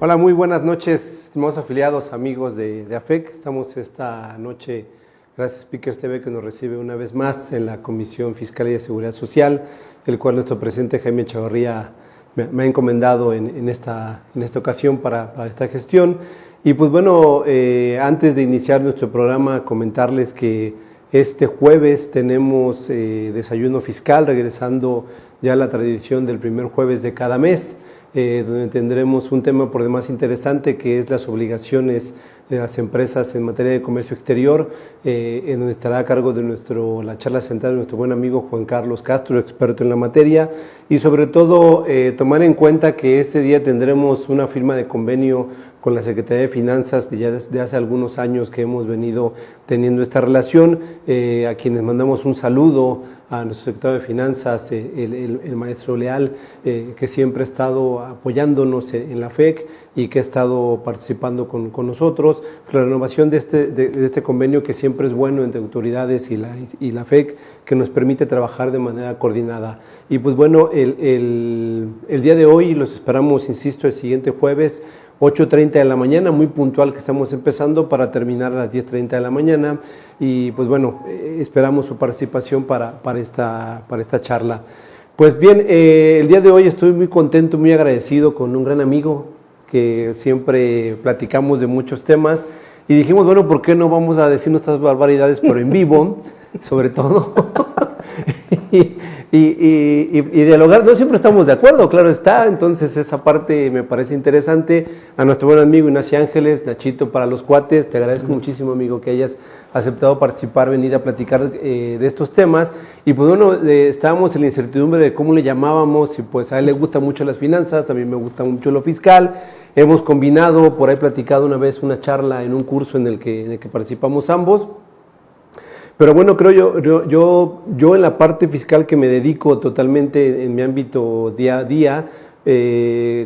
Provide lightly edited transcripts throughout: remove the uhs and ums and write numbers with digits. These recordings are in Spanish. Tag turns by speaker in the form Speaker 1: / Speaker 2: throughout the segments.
Speaker 1: Hola, muy buenas noches, estimados afiliados, amigos de AFEC. Estamos esta noche, gracias Speakers TV, que nos recibe una vez más en la Comisión Fiscal y de Seguridad Social, el cual nuestro presidente Jaime Chavarría me ha encomendado en esta ocasión para esta gestión. Y pues bueno, antes de iniciar nuestro programa, comentarles que este jueves tenemos desayuno fiscal, regresando ya a la tradición del primer jueves de cada mes, donde tendremos un tema por demás interesante, que es las obligaciones de las empresas en materia de comercio exterior, en donde estará a cargo de la charla central de nuestro buen amigo Juan Carlos Castro, experto en la materia, y sobre todo tomar en cuenta que este día tendremos una firma de convenio con la Secretaría de Finanzas ya desde hace algunos años que hemos venido teniendo esta relación, a quienes mandamos un saludo a nuestro secretario de Finanzas, el maestro Leal, que siempre ha estado apoyándonos en la FEC y que ha estado participando con nosotros. La renovación de este convenio, que siempre es bueno entre autoridades y la FEC, que nos permite trabajar de manera coordinada. Y pues bueno, el día de hoy los esperamos, insisto, el siguiente jueves, 8:30 de la mañana, muy puntual que estamos empezando, para terminar a las 10:30 de la mañana. Y pues bueno, esperamos su participación para esta charla. Pues bien, el día de hoy estoy muy contento, muy agradecido con un gran amigo que siempre platicamos de muchos temas, y dijimos, bueno, ¿por qué no vamos a decir nuestras barbaridades, pero en vivo, sobre todo? y dialogar. No siempre estamos de acuerdo, claro está, entonces esa parte me parece interesante. A nuestro buen amigo Ignacio Ángeles, Nachito para los cuates, te agradezco muchísimo, amigo, que hayas aceptado participar, venir a platicar de estos temas. Y pues bueno, estábamos en la incertidumbre de cómo le llamábamos, y pues a él le gustan mucho las finanzas, a mí me gusta mucho lo fiscal. Hemos combinado, por ahí platicado una vez una charla en un curso en el que participamos ambos. Pero bueno, creo yo en la parte fiscal, que me dedico totalmente en mi ámbito día a día,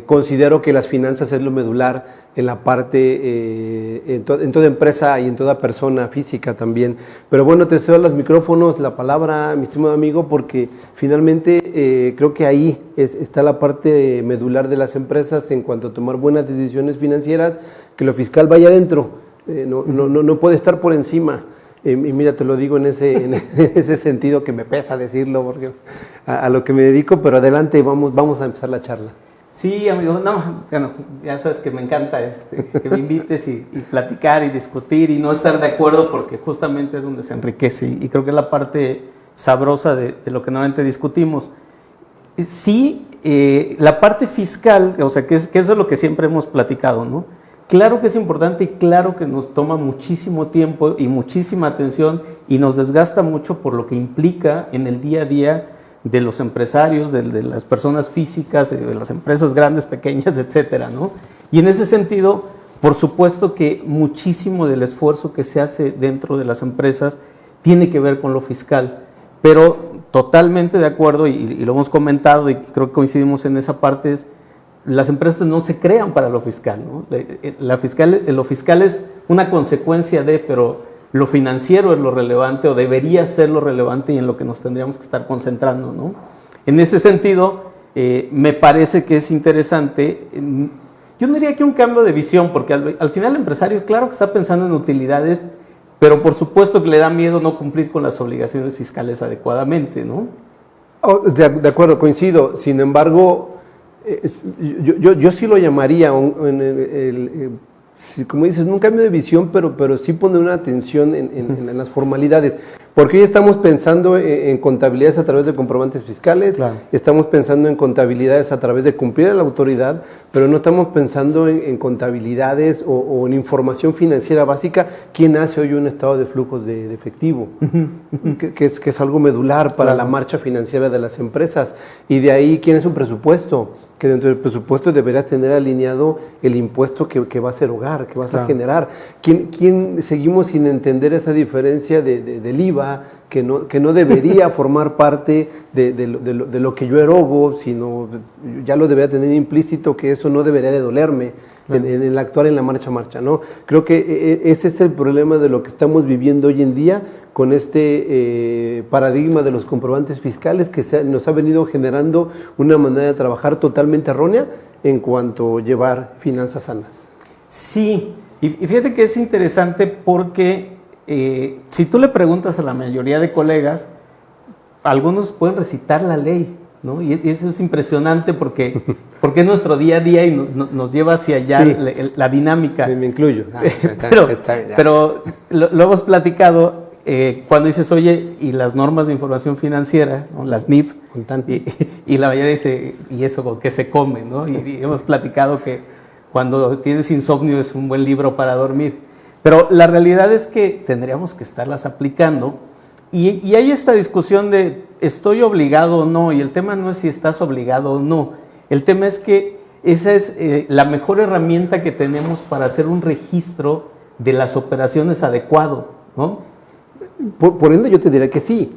Speaker 1: considero que las finanzas es lo medular en la parte, en toda empresa y en toda persona física también. Pero bueno, te cedo los micrófonos, la palabra, mi estimado amigo, porque finalmente creo que ahí está la parte medular de las empresas en cuanto a tomar buenas decisiones financieras, que lo fiscal vaya adentro, no puede estar por encima. Y mira, te lo digo en ese sentido, que me pesa decirlo, porque a lo que me dedico, pero adelante, vamos a empezar la charla.
Speaker 2: Sí, amigo, bueno, ya sabes que me encanta que me invites y platicar y discutir y no estar de acuerdo, porque justamente es donde se enriquece, y creo que es la parte sabrosa de lo que normalmente discutimos. Sí, la parte fiscal, o sea, que eso es lo que siempre hemos platicado, ¿no? Claro que es importante, y claro que nos toma muchísimo tiempo y muchísima atención, y nos desgasta mucho por lo que implica en el día a día de los empresarios, de las personas físicas, de las empresas grandes, pequeñas, etcétera, ¿no? Y en ese sentido, por supuesto que muchísimo del esfuerzo que se hace dentro de las empresas tiene que ver con lo fiscal, pero totalmente de acuerdo, y lo hemos comentado, y creo que coincidimos en esa parte, las empresas no se crean para lo fiscal, ¿no? Lo fiscal es una consecuencia pero lo financiero es lo relevante, o debería ser lo relevante, y en lo que nos tendríamos que estar concentrando, ¿no? En ese sentido, me parece que es interesante, yo no diría que un cambio de visión, porque al final el empresario, claro que está pensando en utilidades, pero por supuesto que le da miedo no cumplir con las obligaciones fiscales adecuadamente, ¿no?
Speaker 1: De acuerdo, coincido. Sin embargo, yo sí lo llamaría, como dices, un cambio de visión, pero sí poner una atención en las formalidades, porque hoy estamos pensando en contabilidades a través de comprobantes fiscales, claro. Estamos pensando en contabilidades a través de cumplir a la autoridad, pero no estamos pensando en contabilidades o en información financiera básica. ¿Quién hace hoy un estado de flujos de efectivo? que es algo medular para la marcha financiera de las empresas. Y de ahí, ¿quién es un presupuesto? Que dentro del presupuesto deberás tener alineado el impuesto que vas a erogar, que vas a generar. ¿Quién seguimos sin entender esa diferencia del IVA, que no debería formar parte de lo que yo erogo, sino ya lo debería tener implícito, que eso no debería de dolerme en el actuar en la marcha, ¿no? Creo que ese es el problema de lo que estamos viviendo hoy en día, con este paradigma de los comprobantes fiscales, que nos ha venido generando una manera de trabajar totalmente errónea, en cuanto a llevar finanzas sanas.
Speaker 2: Sí, y fíjate que es interesante porque si tú le preguntas a la mayoría de colegas, algunos pueden recitar la ley, ¿no? Y eso es impresionante porque es nuestro día a día y nos lleva hacia allá
Speaker 1: sí,
Speaker 2: la dinámica.
Speaker 1: Me incluyo.
Speaker 2: Pero lo hemos platicado cuando dices, oye, y las normas de información financiera, ¿no? Las NIF, y la mayoría dice, ¿y eso con qué se come? ¿No? Y hemos platicado que cuando tienes insomnio es un buen libro para dormir. Pero la realidad es que tendríamos que estarlas aplicando. Y hay esta discusión de ¿estoy obligado o no? Y el tema no es si estás obligado o no. El tema es que esa es la mejor herramienta que tenemos para hacer un registro de las operaciones adecuado, ¿no?
Speaker 1: Por ende yo te diría que sí.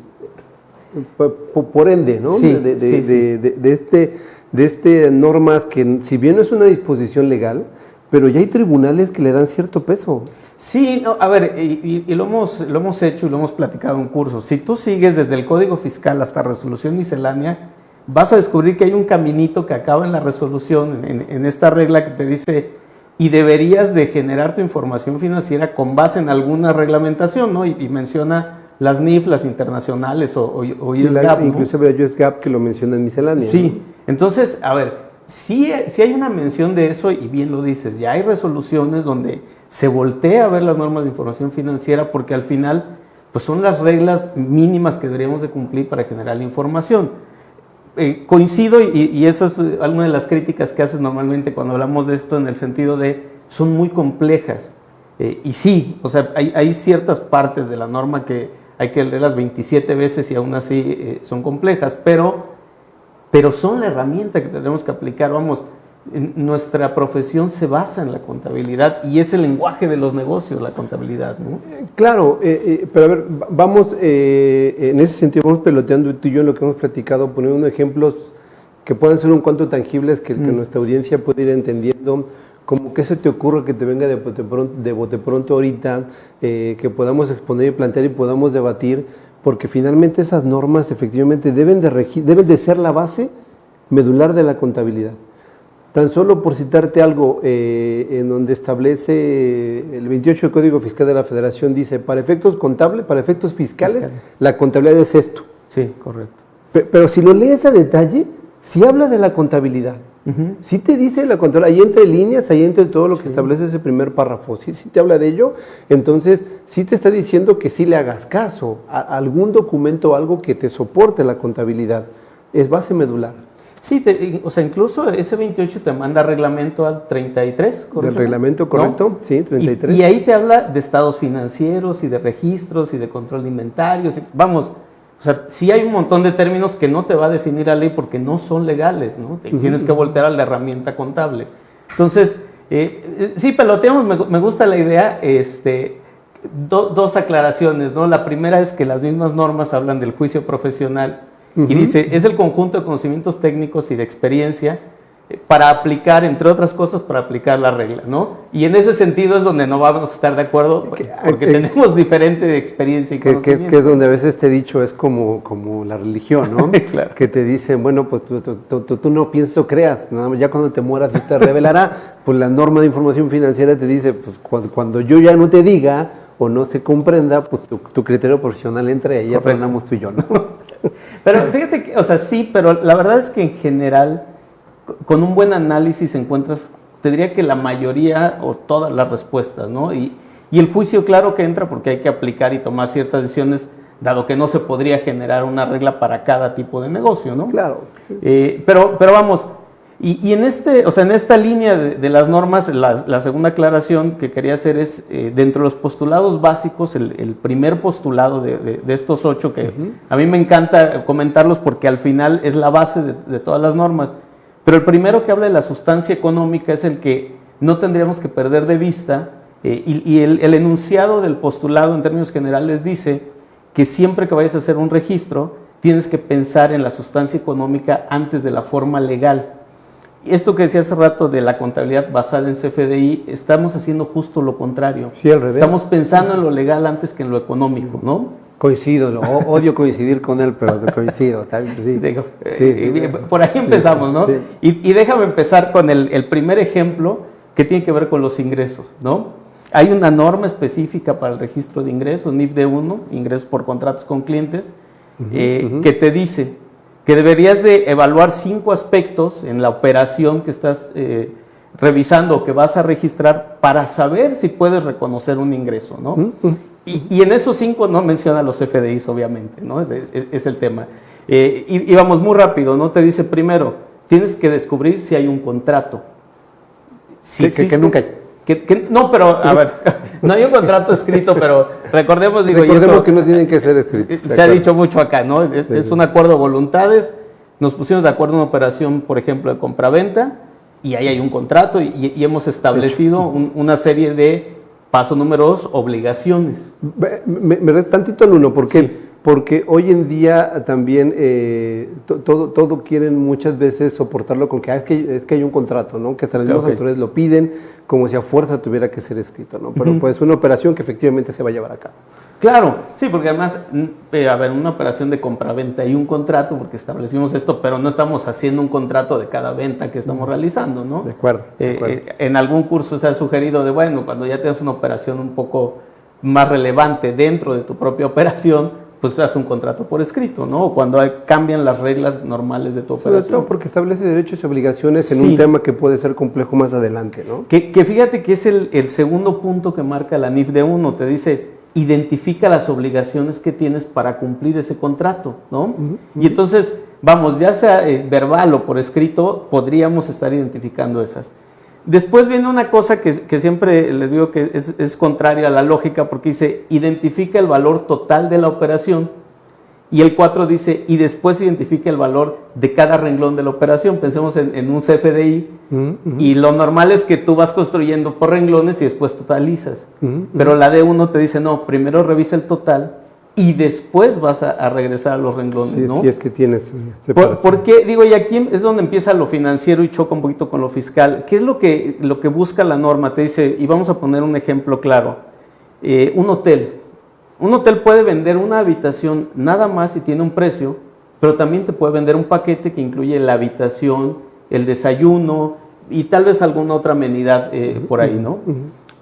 Speaker 1: Por ende, ¿no?
Speaker 2: Sí,
Speaker 1: de este normas que si bien no es una disposición legal, pero ya hay tribunales que le dan cierto peso.
Speaker 2: Sí, no, a ver, y lo hemos hecho y lo hemos platicado en cursos. Si tú sigues desde el Código Fiscal hasta resolución miscelánea, vas a descubrir que hay un caminito que acaba en la resolución, en esta regla que te dice, y deberías de generar tu información financiera con base en alguna reglamentación, ¿no? Y menciona las NIF, las internacionales o USGAP, ¿no?
Speaker 1: Inclusive la USGAP que lo menciona en miscelánea.
Speaker 2: Sí,
Speaker 1: ¿no?
Speaker 2: Entonces, a ver, sí hay una mención de eso y bien lo dices, ya hay resoluciones donde se voltea a ver las normas de información financiera porque al final pues son las reglas mínimas que deberíamos de cumplir para generar la información. Coincido y eso es alguna de las críticas que haces normalmente cuando hablamos de esto en el sentido de son muy complejas y sí, o sea, hay ciertas partes de la norma que hay que leerlas 27 veces y aún así son complejas, pero son la herramienta que tenemos que aplicar. Vamos, nuestra profesión se basa en la contabilidad y es el lenguaje de los negocios, la contabilidad, ¿no?
Speaker 1: Claro, pero a ver, vamos, en ese sentido vamos peloteando tú y yo en lo que hemos platicado, poniendo ejemplos que puedan ser un cuanto tangibles que nuestra audiencia pueda ir entendiendo, como qué se te ocurre que te venga de bote pronto ahorita, que podamos exponer y plantear y podamos debatir, porque finalmente esas normas efectivamente deben de ser la base medular de la contabilidad. Tan solo por citarte algo, en donde establece el 28 del Código Fiscal de la Federación, dice, para efectos contables, para efectos fiscales, la contabilidad es esto.
Speaker 2: Sí, correcto.
Speaker 1: Pero si lo lees a detalle, sí habla de la contabilidad. Sí te dice la contabilidad, ahí entre líneas, ahí entre todo lo que establece ese primer párrafo, sí te habla de ello, entonces sí te está diciendo que sí le hagas caso a algún documento o algo que te soporte la contabilidad, es base medular.
Speaker 2: Sí, o sea, incluso ese 28 te manda reglamento al 33, ¿correcto?
Speaker 1: Del reglamento, correcto, ¿no? Sí, 33.
Speaker 2: Y ahí te habla de estados financieros y de registros y de control de inventarios. Vamos, o sea, sí hay un montón de términos que no te va a definir la ley porque no son legales, ¿no? Tienes que voltear a la herramienta contable. Entonces, sí, peloteamos, me gusta la idea, dos aclaraciones, ¿no? La primera es que las mismas normas hablan del juicio profesional. Y dice, es el conjunto de conocimientos técnicos y de experiencia para aplicar, entre otras cosas, para aplicar la regla, ¿no? Y en ese sentido es donde no vamos a estar de acuerdo, porque tenemos diferente experiencia y conocimiento.
Speaker 1: Que es donde a veces te he dicho, es como la religión, ¿no?
Speaker 2: Claro.
Speaker 1: Que te dicen, bueno, pues tú no piensas o creas, nada más ya cuando te mueras Dios te revelará, pues la norma de información financiera te dice, pues cuando yo ya no te diga o no se comprenda, pues tu criterio profesional entra y ahí ya tronamos tú y yo, ¿no?
Speaker 2: Pero fíjate que, o sea, sí, pero la verdad es que en general, con un buen análisis encuentras, te diría que la mayoría o todas las respuestas, ¿no? Y el juicio, claro que entra porque hay que aplicar y tomar ciertas decisiones, dado que no se podría generar una regla para cada tipo de negocio, ¿no?
Speaker 1: Claro.
Speaker 2: Pero vamos, y en esta línea de las normas, la segunda aclaración que quería hacer es, dentro de los postulados básicos, el primer postulado de estos 8, que a mí me encanta comentarlos porque al final es la base de todas las normas, pero el primero que habla de la sustancia económica es el que no tendríamos que perder de vista, y el enunciado del postulado en términos generales dice que siempre que vayas a hacer un registro, tienes que pensar en la sustancia económica antes de la forma legal. Esto que decía hace rato de la contabilidad basada en CFDI, estamos haciendo justo lo contrario.
Speaker 1: Sí, al revés.
Speaker 2: Estamos pensando en lo legal antes que en lo económico, ¿no?
Speaker 1: Coincido, odio coincidir con él, pero coincido. Sí.
Speaker 2: Digo, por ahí empezamos, ¿no?
Speaker 1: Sí.
Speaker 2: Y déjame empezar con el primer ejemplo que tiene que ver con los ingresos, ¿no? Hay una norma específica para el registro de ingresos, NIF D1, ingresos por contratos con clientes, que te dice que deberías de evaluar 5 aspectos en la operación que estás revisando o que vas a registrar para saber si puedes reconocer un ingreso, ¿no? Y en esos 5 no menciona los FDIs, obviamente, ¿no? Es el tema. Y vamos muy rápido, ¿no? Te dice primero, tienes que descubrir si hay un contrato. Si
Speaker 1: que nunca hay.
Speaker 2: No, pero, a ver, no hay un contrato escrito, pero recordemos
Speaker 1: que no tienen que ser escritos.
Speaker 2: Se ha dicho mucho acá, ¿no? Es un acuerdo de voluntades, nos pusimos de acuerdo en una operación, por ejemplo, de compraventa, y ahí hay un contrato, y hemos establecido una serie de, paso número 2, obligaciones.
Speaker 1: Me tantito al uno, ¿por qué? Sí. Porque hoy en día también todo quieren muchas veces soportarlo con que, es que hay un contrato, ¿no? Que hasta las mismas autoridades lo piden como si a fuerza tuviera que ser escrito, ¿no? Pero pues una operación que efectivamente se va a llevar a cabo.
Speaker 2: Claro, sí, porque además, a ver, una operación de compraventa hay un contrato, porque establecimos esto, pero no estamos haciendo un contrato de cada venta que estamos realizando, ¿no?
Speaker 1: De acuerdo.
Speaker 2: En algún curso se ha sugerido de, bueno, cuando ya tienes una operación un poco más relevante dentro de tu propia operación, pues haces un contrato por escrito, ¿no? O cuando cambian las reglas normales de tu operación.
Speaker 1: Sobre todo porque establece derechos y obligaciones en un tema que puede ser complejo más adelante, ¿no?
Speaker 2: Que fíjate que es el segundo punto que marca la NIF D1, te dice, identifica las obligaciones que tienes para cumplir ese contrato, ¿no? Y entonces, vamos, ya sea verbal o por escrito, podríamos estar identificando esas. Después viene una cosa que siempre les digo que es contraria a la lógica, porque dice, identifica el valor total de la operación, y el 4 dice, y después identifica el valor de cada renglón de la operación. Pensemos en un CFDI, y lo normal es que tú vas construyendo por renglones y después totalizas. Pero la D1 te dice, no, primero revisa el total, y después vas a regresar a los renglones,
Speaker 1: sí,
Speaker 2: ¿no?
Speaker 1: Si es que tienes
Speaker 2: porque, digo, y aquí es donde empieza lo financiero y choca un poquito con lo fiscal. ¿Qué es lo que busca la norma? Te dice, y vamos a poner un ejemplo claro, un hotel. Un hotel puede vender una habitación nada más y tiene un precio, pero también te puede vender un paquete que incluye la habitación, el desayuno y tal vez alguna otra amenidad por ahí, ¿no?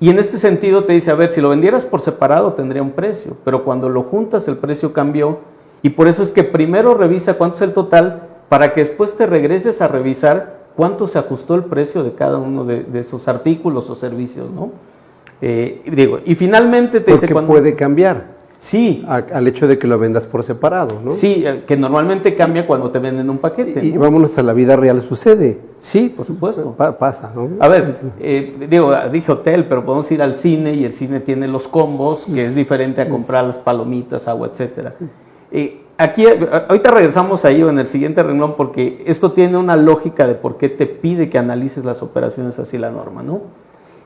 Speaker 2: Y en este sentido te dice, a ver, si lo vendieras por separado tendría un precio, pero cuando lo juntas el precio cambió, y por eso es que primero revisa cuánto es el total para que después te regreses a revisar cuánto se ajustó el precio de cada uno de esos artículos o servicios, ¿no? Y finalmente te dice
Speaker 1: cuándo puede cambiar.
Speaker 2: Sí.
Speaker 1: Al hecho de que lo vendas por separado, ¿no?
Speaker 2: Sí, que normalmente cambia cuando te venden un paquete.
Speaker 1: Y ¿no? Vámonos a la vida real, sucede.
Speaker 2: Sí, por supuesto.
Speaker 1: Pasa, ¿no?
Speaker 2: A ver, dije hotel, pero podemos ir al cine y el cine tiene los combos, que es diferente a comprar las palomitas, agua, etcétera. Ahorita regresamos ahí en el siguiente renglón, porque esto tiene una lógica de por qué te pide que analices las operaciones así la norma, ¿no?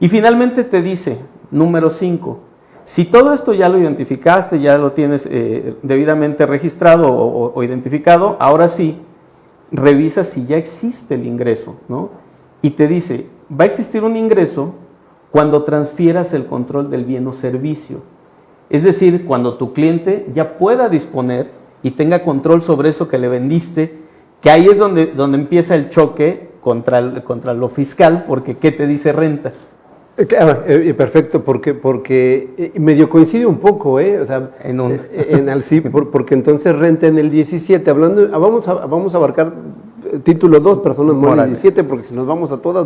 Speaker 2: Y finalmente te dice, número 5, si todo esto ya lo identificaste, ya lo tienes debidamente registrado o identificado, ahora sí, revisa si ya existe el ingreso, ¿no? Y te dice, va a existir un ingreso cuando transfieras el control del bien o servicio. Es decir, cuando tu cliente ya pueda disponer y tenga control sobre eso que le vendiste, que ahí es donde empieza el choque contra lo fiscal, porque ¿qué te dice renta?
Speaker 1: Perfecto, porque medio coincide un poco, o sea, porque entonces renta en el 17, vamos a abarcar título 2, personas morales 17, porque si nos vamos a todas,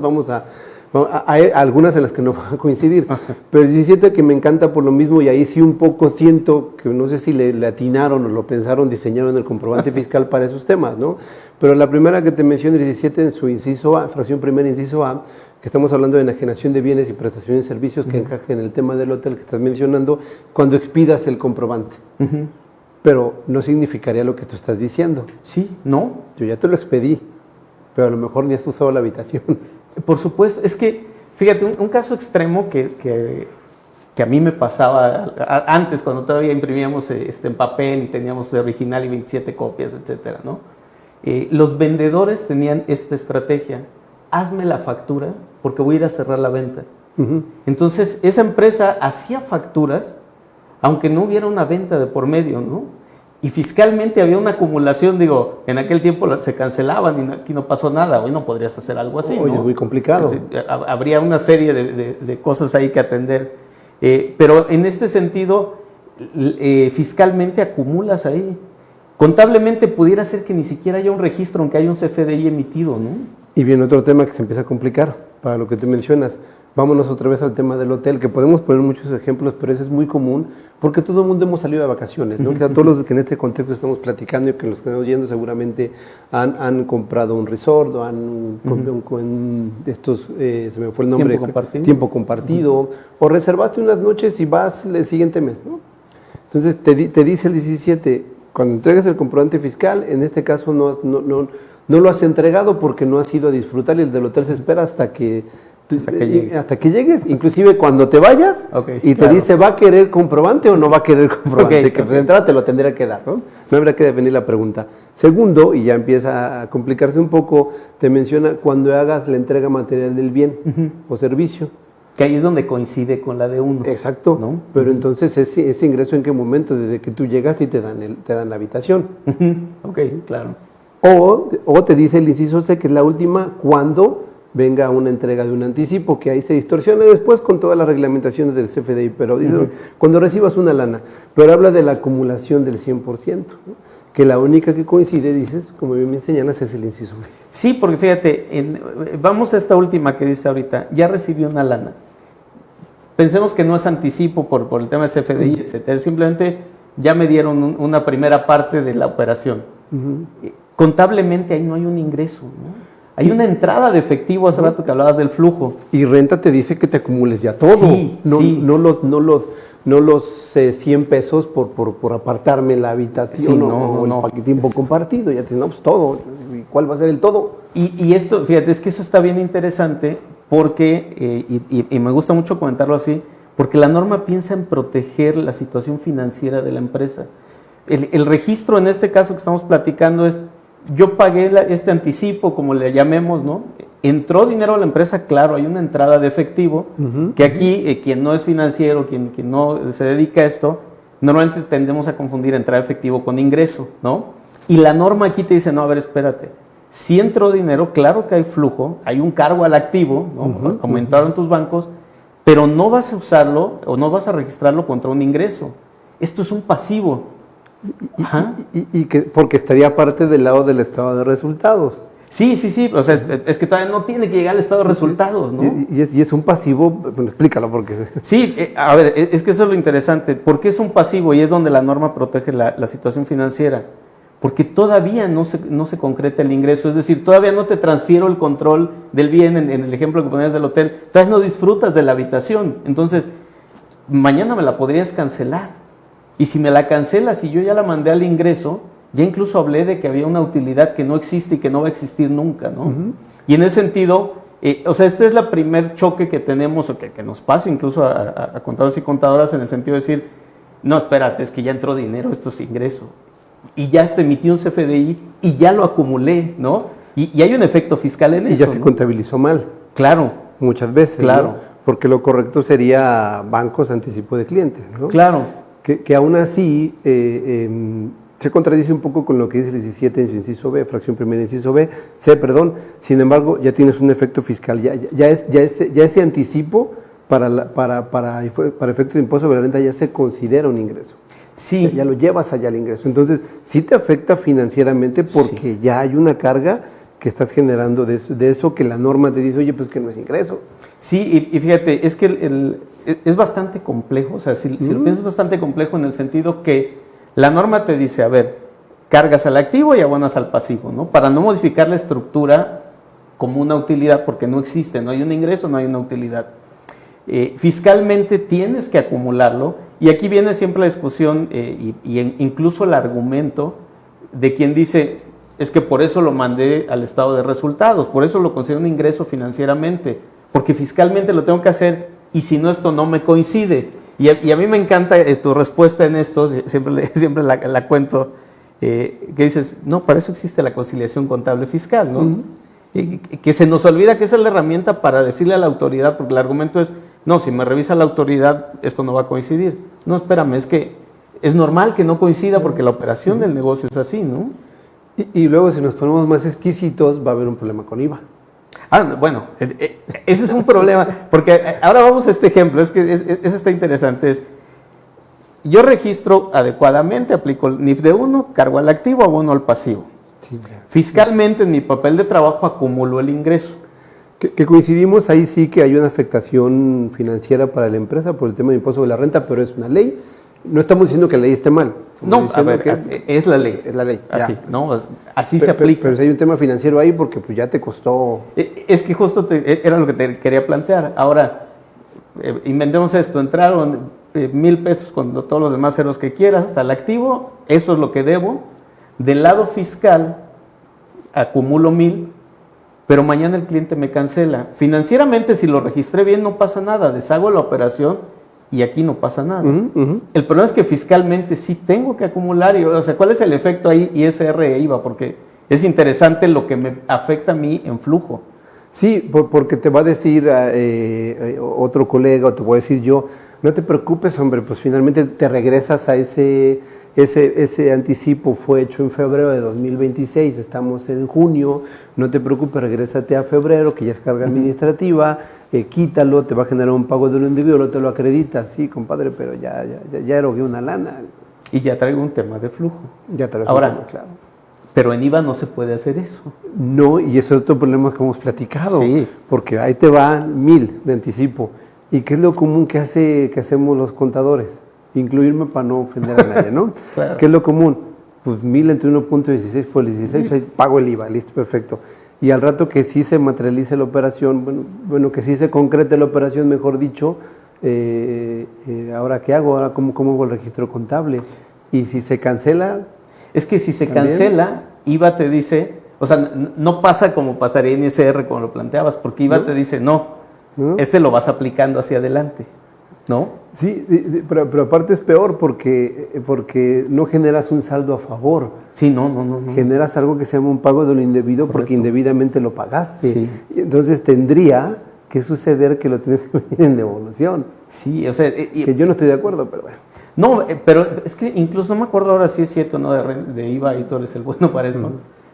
Speaker 1: hay algunas en las que no van a coincidir, pero el 17 que me encanta por lo mismo, y ahí sí un poco siento que no sé si le atinaron o lo pensaron, diseñaron el comprobante fiscal para esos temas, ¿no? Pero la primera que te menciono, el 17 en su inciso A, fracción primera, inciso A, que estamos hablando de enajenación de bienes y prestaciones de servicios que encaja en el tema del hotel que estás mencionando, cuando expidas el comprobante. Pero no significaría lo que tú estás diciendo.
Speaker 2: Sí, no.
Speaker 1: Yo ya te lo expedí, pero a lo mejor ni has usado la habitación.
Speaker 2: Por supuesto, es que, fíjate, un caso extremo que a mí me pasaba antes, cuando todavía imprimíamos en papel y teníamos original y 27 copias, etcétera, ¿no? Los vendedores tenían esta estrategia: hazme la factura porque voy a ir a cerrar la venta. Entonces, esa empresa hacía facturas aunque no hubiera una venta de por medio, ¿no? Y fiscalmente había una acumulación, digo, en aquel tiempo se cancelaban y aquí no pasó nada, hoy no podrías hacer algo así,
Speaker 1: Oye,
Speaker 2: ¿no?
Speaker 1: es muy complicado.
Speaker 2: Habría una serie de cosas ahí que atender, pero en este sentido, fiscalmente acumulas ahí. Contablemente pudiera ser que ni siquiera haya un registro, aunque haya un CFDI emitido, ¿no?
Speaker 1: Y viene otro tema que se empieza a complicar, para lo que te mencionas. Vámonos otra vez al tema del hotel, que podemos poner muchos ejemplos, pero ese es muy común, porque todo el mundo hemos salido de vacaciones, ¿no? Que a todos los que en este contexto estamos platicando y que los que estamos yendo seguramente han comprado un resort o han estos, se me fue el nombre, tiempo compartido, o reservaste unas noches y vas el siguiente mes, ¿no? Entonces te dice el 17, cuando entregas el comprobante fiscal, en este caso no lo has entregado porque no has ido a disfrutar y el del hotel se espera hasta que llegues, inclusive cuando te vayas y te dice, ¿va a querer comprobante o no va a querer comprobante? Que de entrada te lo tendría que dar, ¿no? No habría que definir la pregunta. Segundo, y ya empieza a complicarse un poco, te menciona cuando hagas la entrega material del bien o servicio.
Speaker 2: Que ahí es donde coincide con la de uno.
Speaker 1: Exacto,
Speaker 2: ¿no?
Speaker 1: Pero entonces ese ingreso, ¿en qué momento? Desde que tú llegas y te dan la habitación.
Speaker 2: Ok, claro.
Speaker 1: O te dice el inciso C, que es la última, cuando venga una entrega de un anticipo, que ahí se distorsiona después con todas las reglamentaciones del CFDI, pero dice, cuando recibas una lana, pero habla de la acumulación del 100%, ¿no? Que la única que coincide, dices, como bien me señalas, es el inciso B.
Speaker 2: Sí, porque fíjate, vamos a esta última que dice ahorita, ya recibí una lana. Pensemos que no es anticipo por el tema del CFDI, etcétera, simplemente ya me dieron una primera parte de la operación. Contablemente ahí no hay un ingreso, ¿no? Hay una entrada de efectivo, hace rato que hablabas del flujo.
Speaker 1: Y renta te dice que te acumules ya todo,
Speaker 2: sí.
Speaker 1: No los 100 pesos por apartarme la habitación o el tiempo compartido, ya te pues todo. ¿Y cuál va a ser el todo?
Speaker 2: Y esto, fíjate, es que eso está bien interesante porque, y me gusta mucho comentarlo así, porque la norma piensa en proteger la situación financiera de la empresa. El registro en este caso que estamos platicando es, yo pagué este anticipo, como le llamemos, ¿no? Entró dinero a la empresa, claro, hay una entrada de efectivo, que aquí quien no es financiero, quien no se dedica a esto, normalmente tendemos a confundir entrada de efectivo con ingreso, ¿no? Y la norma aquí te dice, no, a ver, espérate, si entró dinero, claro que hay flujo, hay un cargo al activo, ¿no? Aumentaron tus bancos, pero no vas a usarlo o no vas a registrarlo contra un ingreso. Esto es un pasivo.
Speaker 1: Porque estaría parte del lado del estado de resultados.
Speaker 2: Sí, o sea, es que todavía no tiene que llegar al estado de resultados, ¿no?
Speaker 1: Y es un pasivo, bueno, explícalo porque...
Speaker 2: Sí, a ver, es que eso es lo interesante. ¿Por qué es un pasivo? Y es donde la norma protege la situación financiera. Porque todavía no se concreta el ingreso, es decir, todavía no te transfiero el control del bien, en el ejemplo que ponías del hotel, todavía no disfrutas de la habitación. Entonces, mañana me la podrías cancelar. Y si me la cancelas y yo ya la mandé al ingreso, ya incluso hablé de que había una utilidad que no existe y que no va a existir nunca, ¿no? Y en ese sentido, o sea, este es el primer choque que tenemos, o que nos pasa incluso a contadores y contadoras, en el sentido de decir, no, espérate, es que ya entró dinero, esto es ingreso. Y ya se emitió un CFDI y ya lo acumulé, ¿no? Y hay un efecto fiscal en eso.
Speaker 1: Y ya se contabilizó mal.
Speaker 2: Claro.
Speaker 1: Muchas veces,
Speaker 2: claro.
Speaker 1: ¿no? Porque lo correcto sería bancos anticipo de clientes, ¿no?
Speaker 2: Claro.
Speaker 1: Que aún así se contradice un poco con lo que dice el 17 en su inciso B, fracción primera, inciso B, C, perdón. Sin embargo, ya tienes un efecto fiscal, ya ese anticipo para efectos de impuesto sobre la renta ya se considera un ingreso.
Speaker 2: Sí.
Speaker 1: Ya lo llevas allá al ingreso. Entonces, sí te afecta financieramente porque ya hay una carga que estás generando de eso que la norma te dice, oye, pues que no es ingreso.
Speaker 2: Sí, y fíjate, es que es bastante complejo, o sea, si lo piensas es bastante complejo en el sentido que la norma te dice, a ver, cargas al activo y abonas al pasivo, ¿no? Para no modificar la estructura como una utilidad, porque no existe, no hay un ingreso, no hay una utilidad. Fiscalmente tienes que acumularlo, y aquí viene siempre la discusión incluso el argumento de quien dice, es que por eso lo mandé al estado de resultados, por eso lo considero un ingreso financieramente, porque fiscalmente lo tengo que hacer y si no esto no me coincide. Y a mí me encanta tu respuesta en esto, siempre la cuento, que dices, no, para eso existe la conciliación contable fiscal, ¿no? Que se nos olvida que esa es la herramienta para decirle a la autoridad, porque el argumento es, No, si me revisa la autoridad, esto no va a coincidir. No, espérame, es que es normal que no coincida porque la operación del negocio es así, ¿no?
Speaker 1: Y luego si nos ponemos más exquisitos, va a haber un problema con IVA.
Speaker 2: Bueno, ese es un problema, porque ahora vamos a este ejemplo, es que ese está interesante. Yo registro adecuadamente, aplico el NIF de 1, cargo al activo, abono al pasivo.
Speaker 1: Sí, claro.
Speaker 2: Fiscalmente, en mi papel de trabajo acumulo el ingreso.
Speaker 1: Que coincidimos, ahí sí que hay una afectación financiera para la empresa por el tema de impuesto sobre la renta, pero es una ley. No estamos diciendo que la ley esté mal.
Speaker 2: No, a ver, es la ley.
Speaker 1: Es la ley.
Speaker 2: Así,
Speaker 1: ya.
Speaker 2: ¿no? Así se aplica.
Speaker 1: Pero si hay un tema financiero ahí porque pues ya te costó...
Speaker 2: Es que justo era lo que te quería plantear. Ahora, inventemos esto, entraron 1,000 pesos con todos los demás ceros que quieras hasta el activo, eso es lo que debo. Del lado fiscal, acumulo 1,000, pero mañana el cliente me cancela. Financieramente, si lo registré bien, no pasa nada, deshago la operación y aquí no pasa nada. El problema es que fiscalmente sí tengo que acumular, o sea, ¿cuál es el efecto ahí ISR e IVA? Porque es interesante lo que me afecta a mí en flujo.
Speaker 1: Sí, porque te va a decir otro colega o te voy a decir yo, no te preocupes, hombre, pues finalmente te regresas a ese anticipo fue hecho en febrero de 2026, estamos en junio, no te preocupes, regrésate a febrero, que ya es carga administrativa, quítalo, te va a generar un pago de un individuo, no te lo acredita, sí, compadre, pero ya erogué una lana.
Speaker 2: Y ya traigo un tema de flujo.
Speaker 1: Ya traigo
Speaker 2: ahora,
Speaker 1: un tema, claro.
Speaker 2: Pero en IVA no se puede hacer eso.
Speaker 1: No, y eso es otro problema que hemos platicado,
Speaker 2: sí.
Speaker 1: Porque ahí te van 1,000 de anticipo. ¿Y qué es lo común que hacemos los contadores? Incluirme para no ofender a nadie, ¿no?
Speaker 2: Claro.
Speaker 1: ¿Qué es lo común? Pues 1,000 entre 1.16 por el 16, pues ahí pago el IVA, listo, perfecto. Y al rato que sí se materialice la operación, bueno, que sí se concrete la operación, mejor dicho, ¿ahora qué hago? ¿Ahora cómo hago el registro contable? Y si se cancela...
Speaker 2: Es que si se
Speaker 1: ¿también?
Speaker 2: cancela, IVA te dice, o sea, no pasa como pasaría en ISR como lo planteabas, porque IVA te dice, no, lo vas aplicando hacia adelante, ¿no?
Speaker 1: Sí, pero aparte es peor porque no generas un saldo a favor.
Speaker 2: Sí, no.
Speaker 1: Generas algo que se llama un pago de lo indebido. Correcto. Porque indebidamente lo pagaste.
Speaker 2: Sí.
Speaker 1: Entonces tendría que suceder que lo tienes que venir en devolución.
Speaker 2: Sí, o sea...
Speaker 1: que yo no estoy de acuerdo, pero bueno.
Speaker 2: No, pero es que incluso no me acuerdo ahora si es cierto, ¿no? De IVA y tú eres el bueno para eso.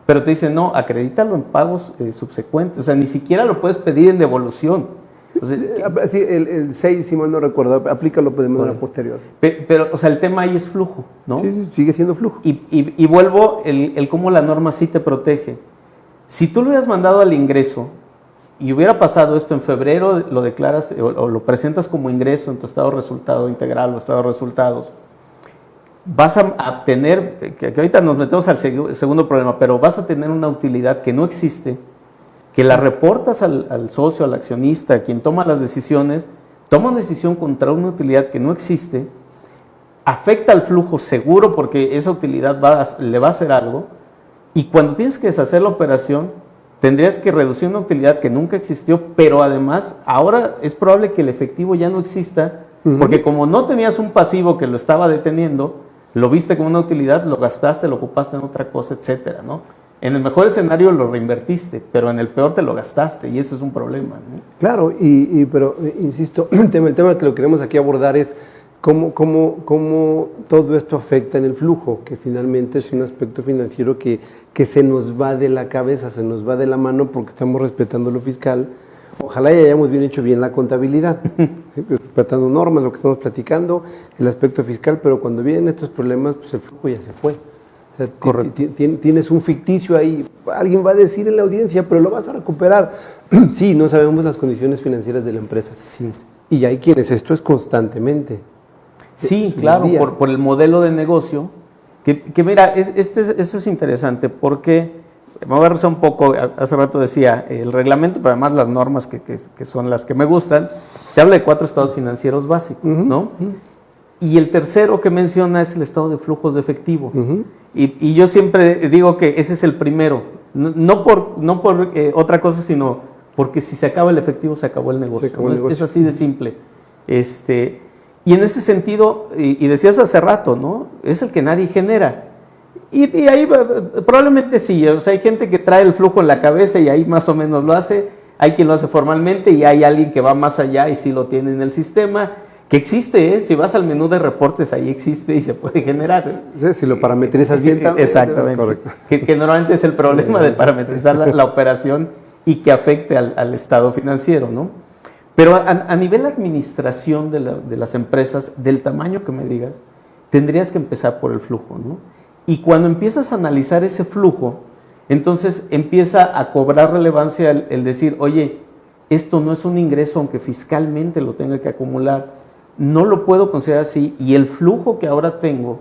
Speaker 2: Pero te dicen, no, acredítalo en pagos subsecuentes. O sea, ni siquiera lo puedes pedir en devolución. O sea,
Speaker 1: sí, el 6, si mal no recuerdo, aplícalo de manera posterior.
Speaker 2: Pero, o sea, el tema ahí es flujo, ¿no?
Speaker 1: Sí, sigue siendo flujo.
Speaker 2: Y vuelvo el cómo la norma sí te protege. Si tú lo hubieras mandado al ingreso y hubiera pasado esto en febrero, lo declaras o lo presentas como ingreso en tu estado de resultado integral o estado de resultados, vas a tener, que ahorita nos metemos al segundo problema, pero vas a tener una utilidad que no existe, que la reportas al socio, al accionista, quien toma las decisiones, toma una decisión contra una utilidad que no existe, afecta al flujo seguro porque esa utilidad le va a hacer algo, y cuando tienes que deshacer la operación, tendrías que reducir una utilidad que nunca existió, pero además ahora es probable que el efectivo ya no exista, porque como no tenías un pasivo que lo estaba deteniendo, lo viste como una utilidad, lo gastaste, lo ocupaste en otra cosa, etcétera, ¿no? En el mejor escenario lo reinvertiste, pero en el peor te lo gastaste y eso es un problema, ¿no?
Speaker 1: Claro, pero insisto, el tema que lo queremos aquí abordar es cómo todo esto afecta en el flujo, que finalmente es un aspecto financiero que se nos va de la cabeza, se nos va de la mano porque estamos respetando lo fiscal. Ojalá ya hayamos hecho bien la contabilidad, respetando normas, lo que estamos platicando, el aspecto fiscal, pero cuando vienen estos problemas, pues el flujo ya se fue. O sea, tienes un ficticio ahí, alguien va a decir en la audiencia, pero lo vas a recuperar. Sí, no sabemos las condiciones financieras de la empresa.
Speaker 2: Sí.
Speaker 1: Y hay quienes esto es constantemente.
Speaker 2: Sí, claro, por el modelo de negocio, que mira, eso es interesante porque, me voy a regresar un poco, hace rato decía, el reglamento, pero además las normas que son las que me gustan, te habla de 4 estados financieros básicos, ¿no? Y el tercero que menciona es el estado de flujos de efectivo. Y yo siempre digo que ese es el primero, no por otra cosa, sino porque si se acaba el efectivo, se acabó el negocio. Es así de simple. Y en ese sentido, y decías hace rato, ¿no? Es el que nadie genera. Y ahí probablemente sí, o sea, hay gente que trae el flujo en la cabeza y ahí más o menos lo hace. Hay quien lo hace formalmente y hay alguien que va más allá y sí lo tiene en el sistema, que existe, ¿eh? Si vas al menú de reportes, ahí existe y se puede generar.
Speaker 1: Sí, si lo parametrizas bien también.
Speaker 2: Exactamente. Correcto. Que normalmente es el problema de parametrizar la operación y que afecte al estado financiero, ¿no? Pero a nivel administración de las empresas, del tamaño que me digas, tendrías que empezar por el flujo, ¿no? Y cuando empiezas a analizar ese flujo, entonces empieza a cobrar relevancia el decir, oye, esto no es un ingreso aunque fiscalmente lo tenga que acumular, no lo puedo considerar así, y el flujo que ahora tengo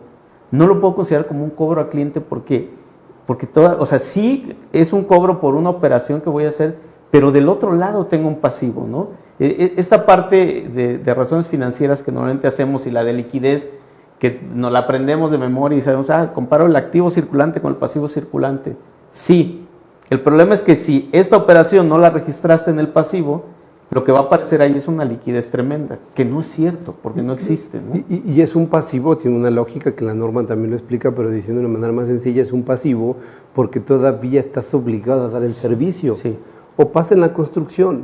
Speaker 2: no lo puedo considerar como un cobro al cliente porque sí es un cobro por una operación que voy a hacer, pero del otro lado tengo un pasivo, ¿no? Esta parte de razones financieras que normalmente hacemos y la de liquidez, que nos la aprendemos de memoria y sabemos, comparo el activo circulante con el pasivo circulante. Sí, el problema es que si esta operación no la registraste en el pasivo, lo que va a aparecer ahí es una liquidez tremenda, que no es cierto, porque no existe, ¿no?
Speaker 1: Y es un pasivo, tiene una lógica que la norma también lo explica, pero diciendo de una manera más sencilla, es un pasivo porque todavía estás obligado a dar el servicio.
Speaker 2: Sí.
Speaker 1: O pasa en la construcción,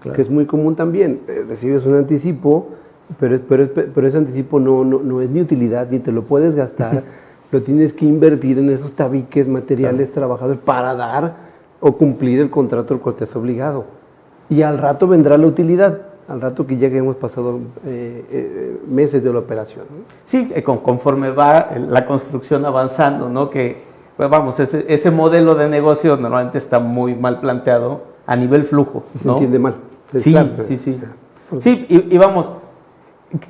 Speaker 2: claro.
Speaker 1: que es muy común también. Recibes un anticipo, pero ese anticipo no es ni utilidad, ni te lo puedes gastar, lo tienes que invertir en esos tabiques, materiales, trabajadores, para dar o cumplir el contrato al cual te has obligado. Y al rato vendrá la utilidad, al rato que ya que hemos pasado meses de la operación, ¿no?
Speaker 2: Sí, conforme va la construcción avanzando, ¿no? Que, pues vamos, ese modelo de negocio normalmente está muy mal planteado a nivel flujo, ¿no?
Speaker 1: Se entiende mal.
Speaker 2: Sí,
Speaker 1: claro,
Speaker 2: sí.
Speaker 1: O sea,
Speaker 2: sí, y vamos,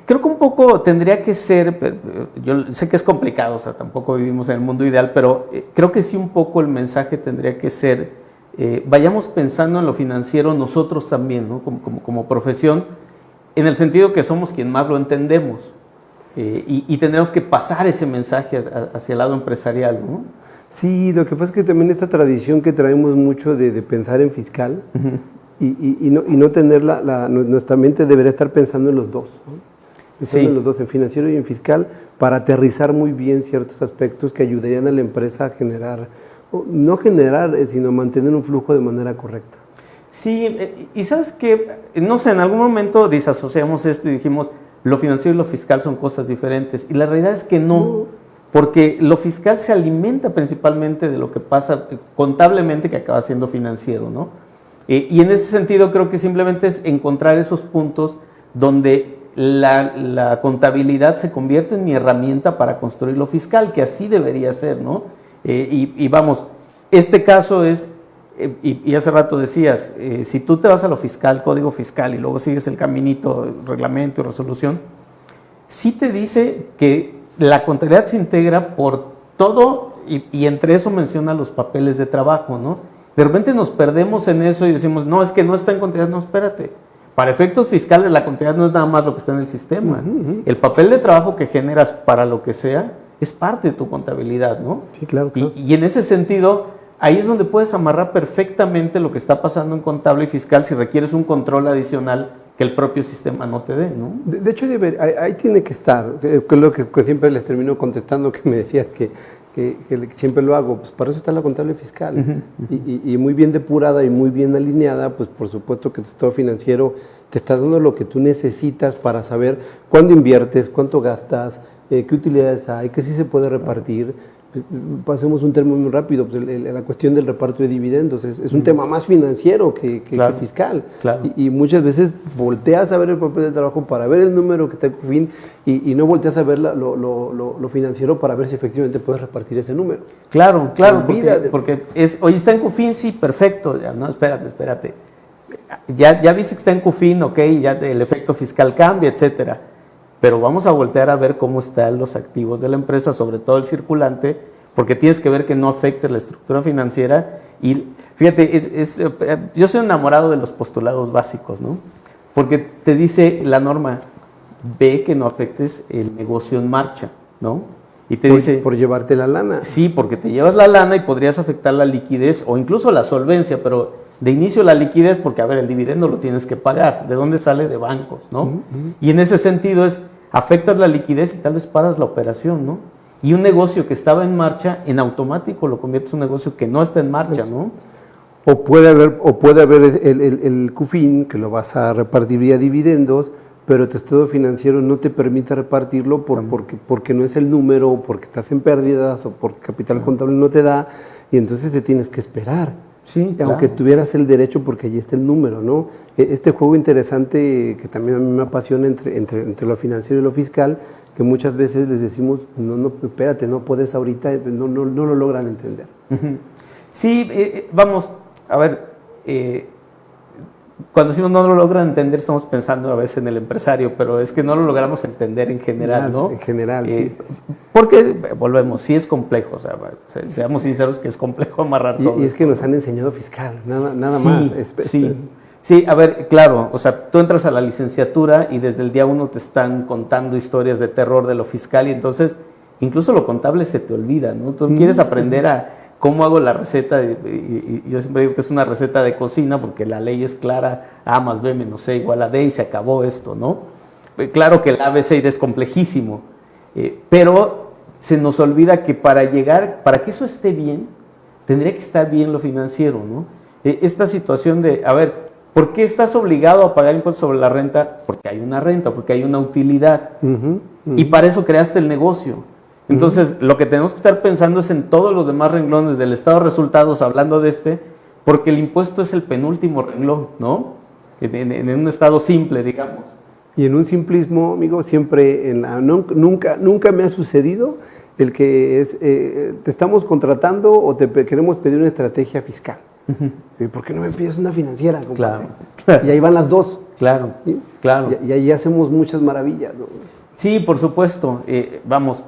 Speaker 2: creo que un poco tendría que ser, yo sé que es complicado, o sea, tampoco vivimos en el mundo ideal, pero creo que sí un poco el mensaje tendría que ser, vayamos pensando en lo financiero nosotros también, ¿no? Como profesión, en el sentido que somos quien más lo entendemos, y tendremos que pasar ese mensaje hacia el lado empresarial, ¿no?
Speaker 1: Sí, lo que pasa es que también esta tradición que traemos mucho de pensar en fiscal, y no tener nuestra mente debería estar pensando en los dos, ¿no? Pensando en los dos, en financiero y en fiscal, para aterrizar muy bien ciertos aspectos que ayudarían a la empresa a generar, no generar, sino mantener un flujo de manera correcta.
Speaker 2: Sí, y sabes que, no sé, en algún momento disasociamos esto y dijimos, lo financiero y lo fiscal son cosas diferentes, y la realidad es que no. Porque lo fiscal se alimenta principalmente de lo que pasa contablemente que acaba siendo financiero, ¿no? Y en ese sentido creo que simplemente es encontrar esos puntos donde la contabilidad se convierte en mi herramienta para construir lo fiscal, que así debería ser, ¿no? Y vamos, este caso es, y hace rato decías, si tú te vas a lo fiscal, código fiscal, y luego sigues el caminito, reglamento y resolución, sí te dice que la contabilidad se integra por todo y entre eso menciona los papeles de trabajo, ¿no? De repente nos perdemos en eso y decimos, no, es que no está en contabilidad. No, espérate. Para efectos fiscales la contabilidad no es nada más lo que está en el sistema. El papel de trabajo que generas para lo que sea es parte de tu contabilidad, ¿no?
Speaker 1: Sí, claro.
Speaker 2: Y en ese sentido, ahí es donde puedes amarrar perfectamente lo que está pasando en contable y fiscal si requieres un control adicional que el propio sistema no te dé, ¿no?
Speaker 1: De hecho, ahí tiene que estar, que es lo que siempre les termino contestando, que me decías que siempre lo hago, pues para eso está la contable fiscal, y muy bien depurada y muy bien alineada, pues por supuesto que tu estado financiero te está dando lo que tú necesitas para saber cuándo inviertes, cuánto gastas, qué utilidades hay, qué sí se puede repartir. Pasemos un término muy rápido, pues la cuestión del reparto de dividendos es un tema más financiero que fiscal.
Speaker 2: Claro.
Speaker 1: Y muchas veces volteas a ver el papel de trabajo para ver el número que está en CUFIN y no volteas a ver lo financiero para ver si efectivamente puedes repartir ese número.
Speaker 2: Claro, porque oye, está en CUFIN, sí, perfecto. Ya, no, espérate. Ya viste que está en CUFIN, ok, ya el efecto fiscal cambia, etcétera. Pero vamos a voltear a ver cómo están los activos de la empresa, sobre todo el circulante, porque tienes que ver que no afecte la estructura financiera. Y fíjate, yo soy enamorado de los postulados básicos, ¿no? Porque te dice la norma, ve que no afectes el negocio en marcha, ¿no? Y te dice...
Speaker 1: Por llevarte la lana.
Speaker 2: Sí, porque te llevas la lana y podrías afectar la liquidez o incluso la solvencia, pero de inicio la liquidez, porque a ver, el dividendo lo tienes que pagar. ¿De dónde sale? De bancos, ¿no? Y en ese sentido afectas la liquidez y tal vez paras la operación, ¿no? Y un negocio que estaba en marcha, en automático lo conviertes en un negocio que no está en marcha, ¿no?
Speaker 1: O puede haber el CUFIN, que lo vas a repartir vía dividendos, pero tu estado financiero no te permite repartirlo porque no es el número, porque estás en pérdidas o porque capital contable no te da, y entonces te tienes que esperar.
Speaker 2: Sí, claro.
Speaker 1: Aunque tuvieras el derecho, porque allí está el número, ¿no? Este juego interesante que también a mí me apasiona entre lo financiero y lo fiscal, que muchas veces les decimos, no, espérate, no puedes ahorita, no lo logran entender.
Speaker 2: Uh-huh. Sí, vamos, a ver, cuando decimos no lo logran entender, estamos pensando a veces en el empresario, pero es que no lo logramos entender en general, ¿no?
Speaker 1: En general, sí.
Speaker 2: Porque, volvemos, sí es complejo, o sea, seamos sinceros que es complejo amarrar todo.
Speaker 1: Y es que nos han enseñado fiscal, nada más.
Speaker 2: Sí, a ver, claro, o sea, tú entras a la licenciatura y desde el día 1 te están contando historias de terror de lo fiscal y entonces incluso lo contable se te olvida, ¿no? Tú quieres aprender a cómo hago la receta, y yo siempre digo que es una receta de cocina porque la ley es clara, A más B menos C igual a D y se acabó esto, ¿no? Claro que el ABCD es complejísimo, pero se nos olvida que para que eso esté bien, tendría que estar bien lo financiero, ¿no? Esta situación de, a ver, ¿por qué estás obligado a pagar impuestos sobre la renta? Porque hay una renta, porque hay una utilidad, y para eso creaste el negocio. Entonces, lo que tenemos que estar pensando es en todos los demás renglones del estado de resultados, hablando de porque el impuesto es el penúltimo renglón, ¿no? En un estado simple, digamos.
Speaker 1: Y en un simplismo, amigo, siempre, nunca me ha sucedido el que es, te estamos contratando o te queremos pedir una estrategia fiscal. ¿Por qué no me pides una financiera?
Speaker 2: Claro.
Speaker 1: Y ahí van las dos.
Speaker 2: Claro,
Speaker 1: ¿sí?
Speaker 2: Claro.
Speaker 1: Y ahí hacemos muchas maravillas, ¿no?
Speaker 2: Sí, por supuesto. Vamos,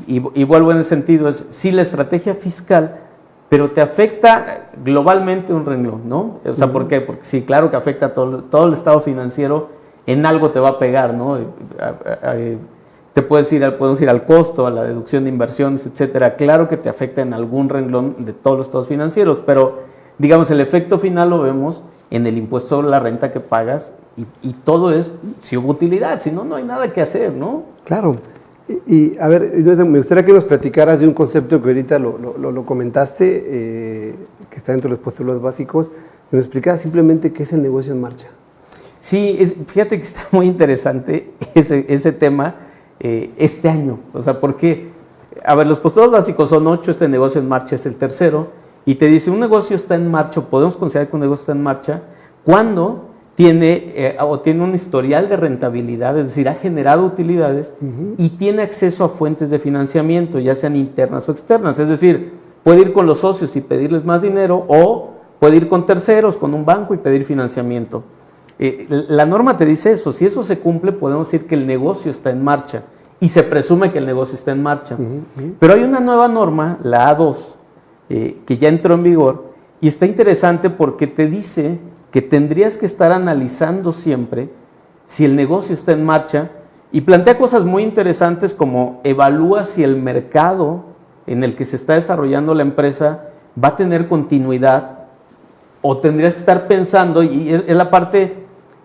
Speaker 2: y vuelvo en ese sentido, es sí la estrategia fiscal, pero te afecta globalmente un renglón, ¿no? O sea, ¿por qué? Porque sí, claro que afecta a todo el estado financiero, en algo te va a pegar, ¿no? Podemos ir al costo, a la deducción de inversiones, etcétera. Claro que te afecta en algún renglón de todos los estados financieros, pero digamos, el efecto final lo vemos en el impuesto sobre la renta que pagas y todo es si hubo utilidad, si no, no hay nada que hacer, ¿no?
Speaker 1: Claro. Y a ver, me gustaría que nos platicaras de un concepto que ahorita lo comentaste, que está dentro de los postulados básicos, que nos explicaras simplemente qué es el negocio en marcha.
Speaker 2: Sí, fíjate que está muy interesante ese tema este año. O sea, porque, a ver, los postulados básicos son 8, este negocio en marcha es el tercero, y te dice, un negocio está en marcha, podemos considerar que un negocio está en marcha, cuando tiene un historial de rentabilidad, es decir, ha generado utilidades y tiene acceso a fuentes de financiamiento, ya sean internas o externas. Es decir, puede ir con los socios y pedirles más dinero o puede ir con terceros, con un banco y pedir financiamiento. La norma te dice eso. Si eso se cumple, podemos decir que el negocio está en marcha y se presume que el negocio está en marcha. Pero hay una nueva norma, la A2, que ya entró en vigor y está interesante porque te dice que tendrías que estar analizando siempre si el negocio está en marcha y plantea cosas muy interesantes como evalúa si el mercado en el que se está desarrollando la empresa va a tener continuidad o tendrías que estar pensando, y es la parte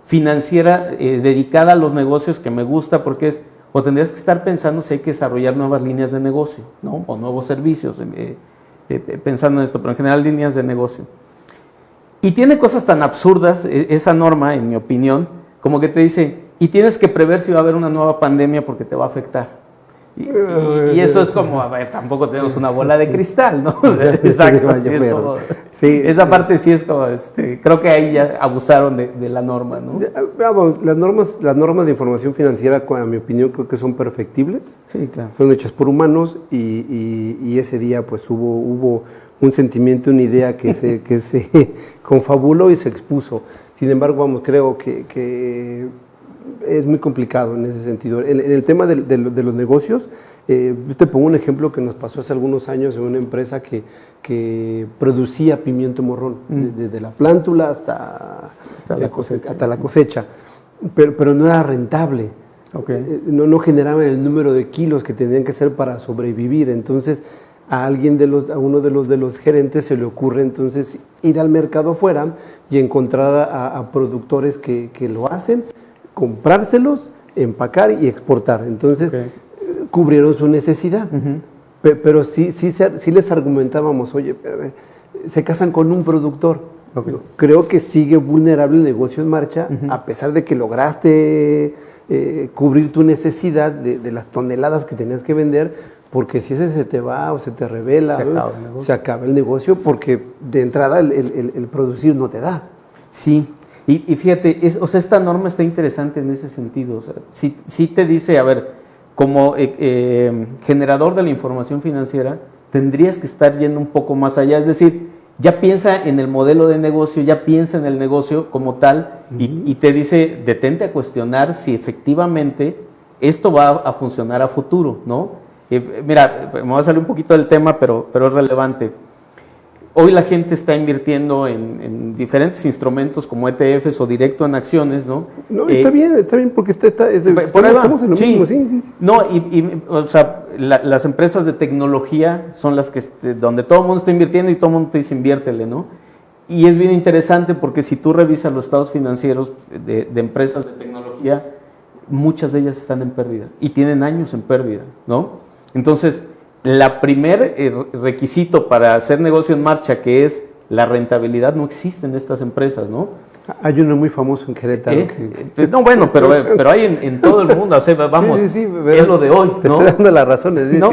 Speaker 2: financiera dedicada a los negocios que me gusta porque o tendrías que estar pensando si hay que desarrollar nuevas líneas de negocio, ¿no? O nuevos servicios, pensando en esto, pero en general líneas de negocio. Y tiene cosas tan absurdas, esa norma, en mi opinión, como que te dice, y tienes que prever si va a haber una nueva pandemia porque te va a afectar. Y eso es como, a ver, tampoco tenemos una bola de cristal, ¿no? Exacto. Sí, esa parte sí es como, creo que ahí ya abusaron de la norma, ¿no?
Speaker 1: Vamos, las normas de información financiera, a mi opinión, creo que son perfectibles.
Speaker 2: Sí, claro.
Speaker 1: Son hechas por humanos y ese día pues hubo un sentimiento, una idea que se confabuló y se expuso. Sin embargo, vamos, creo que es muy complicado en ese sentido. En el tema de los negocios, yo te pongo un ejemplo que nos pasó hace algunos años en una empresa que producía pimiento morrón, desde la plántula hasta la cosecha, pero no era rentable.
Speaker 2: Okay.
Speaker 1: No generaban el número de kilos que tenían que ser para sobrevivir. Entonces, a uno de los gerentes se le ocurre entonces ir al mercado afuera y encontrar a productores que lo hacen, comprárselos, empacar y exportar. Entonces, cubrieron su necesidad. Pero sí les argumentábamos, oye, se casan con un productor.
Speaker 2: Okay.
Speaker 1: Creo que sigue vulnerable el negocio en marcha, a pesar de que lograste cubrir tu necesidad de las toneladas que tenías que vender, porque si ese se te va o se te revela, se acaba el negocio, porque de entrada el producir no te da.
Speaker 2: Sí, y fíjate, esta norma está interesante en ese sentido. O sea, sí te dice, a ver, como generador de la información financiera, tendrías que estar yendo un poco más allá, es decir, ya piensa en el modelo de negocio, ya piensa en el negocio como tal, y te dice, detente a cuestionar si efectivamente esto va a funcionar a futuro, ¿no? Mira, me voy a salir un poquito del tema, pero es relevante. Hoy la gente está invirtiendo en diferentes instrumentos como ETFs o directo en acciones, ¿no?
Speaker 1: No, está bien, porque estamos en lo mismo, sí.
Speaker 2: No, o sea, las empresas de tecnología son las que donde todo el mundo está invirtiendo y todo el mundo te dice inviértele, ¿no? Y es bien interesante porque si tú revisas los estados financieros de empresas de tecnología, muchas de ellas están en pérdida y tienen años en pérdida, ¿no? Entonces, la primer requisito para hacer negocio en marcha, que es la rentabilidad, no existe en estas empresas, ¿no?
Speaker 1: Hay uno muy famoso en Querétaro.
Speaker 2: No, bueno, pero hay en todo el mundo, o sea, vamos, sí, es lo de hoy, ¿no?
Speaker 1: Te estoy dando la razón, es decir, ¿no?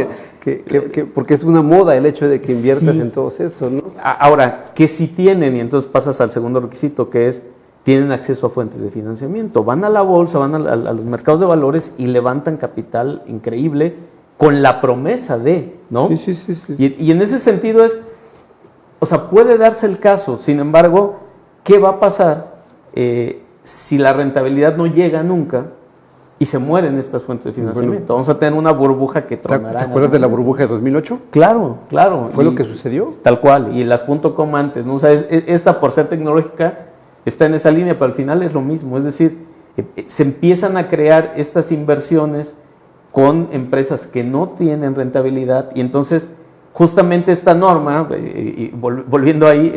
Speaker 1: Porque es una moda el hecho de que inviertas en todos estos, ¿no?
Speaker 2: Ahora, que si tienen, y entonces pasas al segundo requisito, que es, tienen acceso a fuentes de financiamiento, van a la bolsa, van a los mercados de valores y levantan capital increíble, con la promesa de, ¿no?
Speaker 1: Sí.
Speaker 2: Y en ese sentido o sea, puede darse el caso, sin embargo, ¿qué va a pasar si la rentabilidad no llega nunca y se mueren estas fuentes de financiamiento?
Speaker 1: Bueno,
Speaker 2: vamos a tener una burbuja que tronará.
Speaker 1: ¿Te acuerdas de la burbuja de 2008?
Speaker 2: Claro.
Speaker 1: ¿Fue lo que sucedió?
Speaker 2: Tal cual, y las .com antes, ¿no? O sea, esta por ser tecnológica está en esa línea, pero al final es lo mismo, es decir, se empiezan a crear estas inversiones con empresas que no tienen rentabilidad y entonces justamente esta norma, volviendo ahí,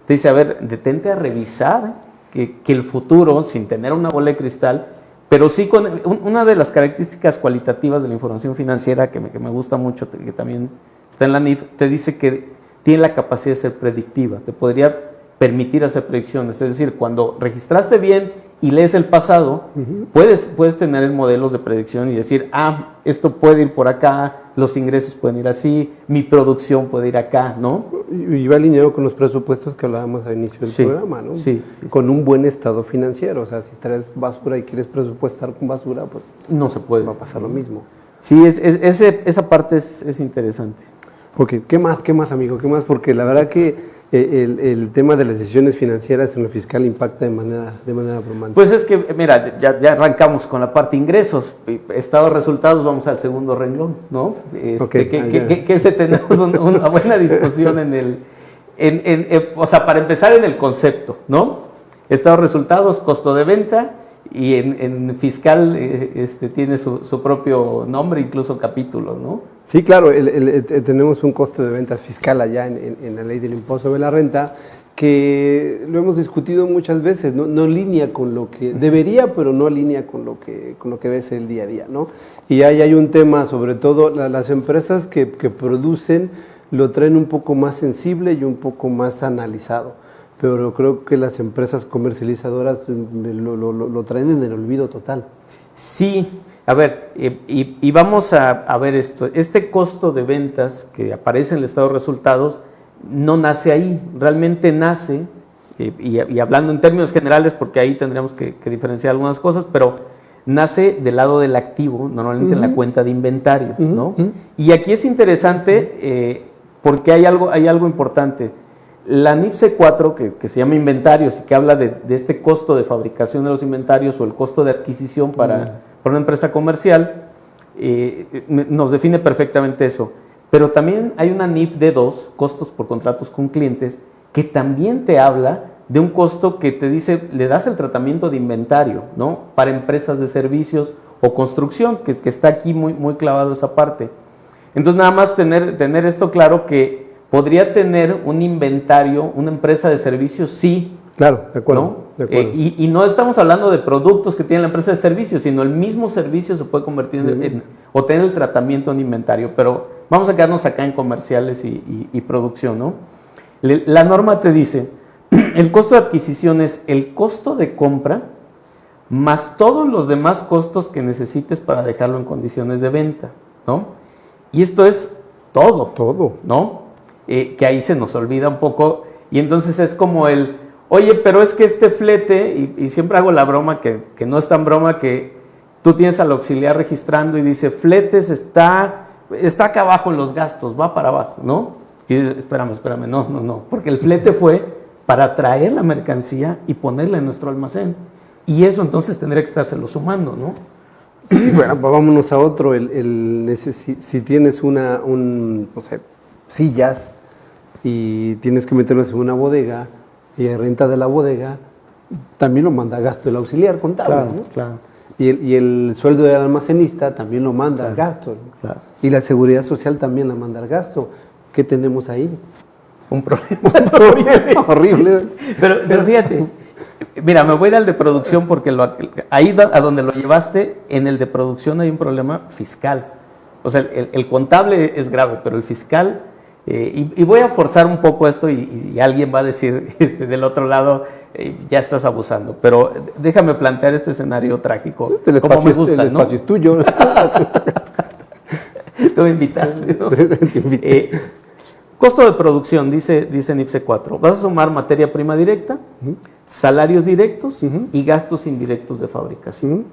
Speaker 2: te dice, a ver, detente a revisar que el futuro, sin tener una bola de cristal, pero sí con una de las características cualitativas de la información financiera que me gusta mucho, que también está en la NIF, te dice que tiene la capacidad de ser predictiva, te podría permitir hacer predicciones, es decir, cuando registraste bien y lees el pasado, puedes tener modelos de predicción y decir, esto puede ir por acá, los ingresos pueden ir así, mi producción puede ir acá, ¿no?
Speaker 1: Y va alineado con los presupuestos que hablábamos al inicio del programa, ¿no?
Speaker 2: Sí.
Speaker 1: Con un buen estado financiero, o sea, si traes basura y quieres presupuestar con basura, pues
Speaker 2: no se puede.
Speaker 1: Va a pasar lo mismo.
Speaker 2: Sí, esa parte es interesante.
Speaker 1: Ok, ¿qué más, amigo? ¿Qué más? Porque la verdad que el tema de las decisiones financieras en lo fiscal impacta de manera abrumante.
Speaker 2: Pues es que, mira, ya arrancamos con la parte ingresos, estado de resultados, vamos al segundo renglón, ¿no? Que tenemos una buena discusión o sea, para empezar en el concepto, ¿no? Estado de resultados, costo de venta, y en fiscal tiene su propio nombre, incluso capítulo, ¿no?
Speaker 1: Sí, claro, tenemos un costo de ventas fiscal allá en la ley del impuesto sobre la renta, que lo hemos discutido muchas veces, no alinea con lo que debería, pero no alinea con lo que ves el día a día, ¿no? Y ahí hay un tema, sobre todo las empresas que producen lo traen un poco más sensible y un poco más analizado, pero creo que las empresas comercializadoras lo traen en el olvido total.
Speaker 2: Sí. A ver, y vamos a ver esto. Este costo de ventas que aparece en el estado de resultados no nace ahí, realmente nace, y hablando en términos generales, porque ahí tendríamos que diferenciar algunas cosas, pero nace del lado del activo, normalmente en la cuenta de inventarios, ¿no? Y aquí es interesante porque hay algo importante. La NIF C4, que se llama inventarios y que habla de este costo de fabricación de los inventarios o el costo de adquisición para una empresa comercial, nos define perfectamente eso. Pero también hay una NIF D2, costos por contratos con clientes, que también te habla de un costo que te dice, le das el tratamiento de inventario, ¿no? Para empresas de servicios o construcción, que está aquí muy clavado esa parte. Entonces nada más tener esto claro, que podría tener un inventario, una empresa de servicios, sí.
Speaker 1: Claro, de acuerdo.
Speaker 2: ¿No?
Speaker 1: De acuerdo.
Speaker 2: Y no estamos hablando de productos que tiene la empresa de servicios, sino el mismo servicio se puede convertir o tener el tratamiento en inventario. Pero vamos a quedarnos acá en comerciales y producción, ¿no? La norma te dice, el costo de adquisición es el costo de compra más todos los demás costos que necesites para dejarlo en condiciones de venta, ¿no? Y esto es todo.
Speaker 1: Todo.
Speaker 2: ¿No? Que ahí se nos olvida un poco, y entonces es como oye, pero es que este flete, y siempre hago la broma, que no es tan broma, que tú tienes al auxiliar registrando y dice, fletes está acá abajo en los gastos, va para abajo, ¿no? Y dices, espérame, no, porque el flete fue para traer la mercancía y ponerla en nuestro almacén, y eso entonces tendría que estárselo sumando, ¿no?
Speaker 1: Sí, bueno, pues vámonos a otro, si tienes no sé, sillas y tienes que meterlas en una bodega y hay renta de la bodega, también lo manda a gasto el auxiliar contable,
Speaker 2: Claro,
Speaker 1: ¿no?
Speaker 2: claro.
Speaker 1: Y el sueldo del almacenista también lo manda al gasto, ¿no?
Speaker 2: Claro.
Speaker 1: Y la seguridad social también la manda al gasto. ¿Qué tenemos ahí?
Speaker 2: Un problema
Speaker 1: Horrible.
Speaker 2: Pero fíjate, mira, me voy a ir al de producción porque ahí a donde lo llevaste, en el de producción hay un problema fiscal. O sea, el contable es grave, pero el fiscal, y voy a forzar un poco esto y alguien va a decir del otro lado, ya estás abusando. Pero déjame plantear este escenario trágico, como me gusta,
Speaker 1: el
Speaker 2: ¿no?
Speaker 1: espacio es tuyo.
Speaker 2: Tú me invitaste, ¿no?
Speaker 1: Te invité.
Speaker 2: Costo de producción, dice NIFSE 4. Vas a sumar materia prima directa, salarios directos y gastos indirectos de fabricación.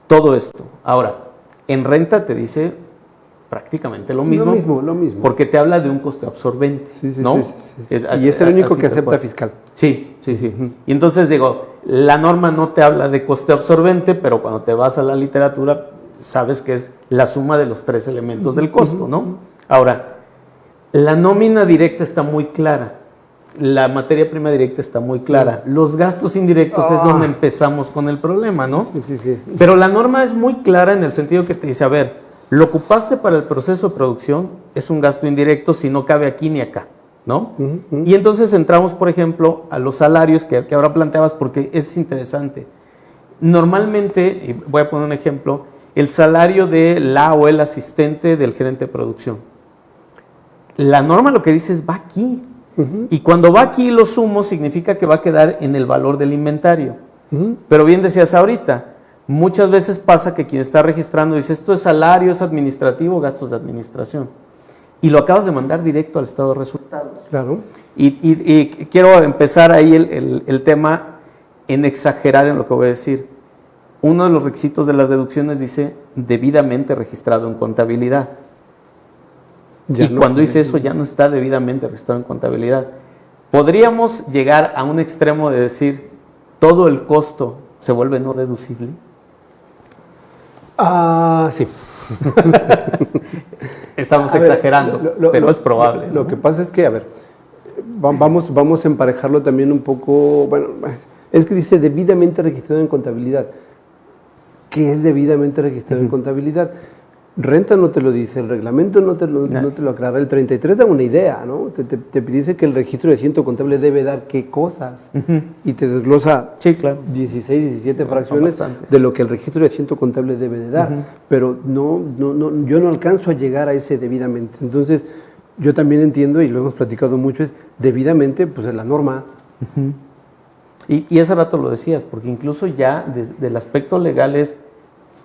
Speaker 2: Todo esto. Ahora, en renta te dice prácticamente lo mismo.
Speaker 1: Lo mismo.
Speaker 2: Porque te habla de un coste absorbente, ¿no?
Speaker 1: Sí. Y es el único que acepta fiscal.
Speaker 2: Sí. Y entonces digo, la norma no te habla de coste absorbente, pero cuando te vas a la literatura, sabes que es la suma de los tres elementos del costo, ¿no? Ahora, la nómina directa está muy clara, la materia prima directa está muy clara, los gastos indirectos es donde empezamos con el problema, ¿no?
Speaker 1: Sí.
Speaker 2: Pero la norma es muy clara en el sentido que te dice, a ver, lo ocupaste para el proceso de producción, es un gasto indirecto si no cabe aquí ni acá, ¿no? Y entonces entramos, por ejemplo, a los salarios que ahora planteabas porque es interesante. Normalmente, y voy a poner un ejemplo, el salario de la o el asistente del gerente de producción. La norma lo que dice es va aquí. Y cuando va aquí lo sumo significa que va a quedar en el valor del inventario. Pero bien decías ahorita, muchas veces pasa que quien está registrando dice esto es salario, es administrativo, gastos de administración. Y lo acabas de mandar directo al estado de resultados.
Speaker 1: Claro.
Speaker 2: Y quiero empezar ahí el tema en exagerar en lo que voy a decir. Uno de los requisitos de las deducciones dice debidamente registrado en contabilidad. Y cuando dice eso ya no está debidamente registrado en contabilidad. ¿Podríamos llegar a un extremo de decir todo el costo se vuelve no deducible?
Speaker 1: Sí.
Speaker 2: Estamos exagerando, pero es probable.
Speaker 1: Lo que pasa es que, a ver, vamos a emparejarlo también un poco, bueno, es que dice debidamente registrado en contabilidad. ¿Qué es debidamente registrado en contabilidad? Renta no te lo dice, el reglamento no te lo aclara, el 33 da una idea, ¿no? Te dice que el registro de asiento contable debe dar qué cosas, y te desglosa 16, 17 fracciones de lo que el registro de asiento contable debe de dar, pero yo no alcanzo a llegar a ese debidamente. Entonces, yo también entiendo, y lo hemos platicado mucho, es debidamente, pues es la norma.
Speaker 2: Y ese rato lo decías, porque incluso ya desde el aspecto legal es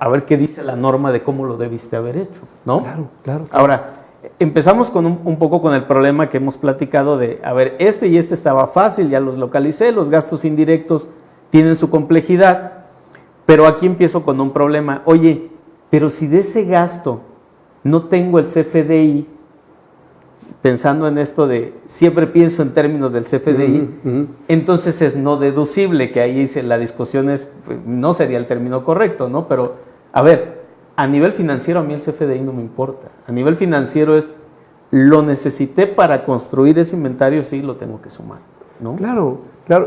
Speaker 2: a ver qué dice la norma de cómo lo debiste haber hecho, ¿no?
Speaker 1: Claro.
Speaker 2: Ahora, empezamos con un poco con el problema que hemos platicado de, a ver, este y este estaba fácil, ya los localicé, los gastos indirectos tienen su complejidad, pero aquí empiezo con un problema. Oye, pero si de ese gasto no tengo el CFDI, pensando en esto de, siempre pienso en términos del CFDI, entonces es no deducible, que ahí la discusión es, no sería el término correcto, ¿no? Pero, a ver, a nivel financiero a mí el CFDI no me importa. A nivel financiero es, lo necesité para construir ese inventario, sí, lo tengo que sumar, ¿no?
Speaker 1: Claro,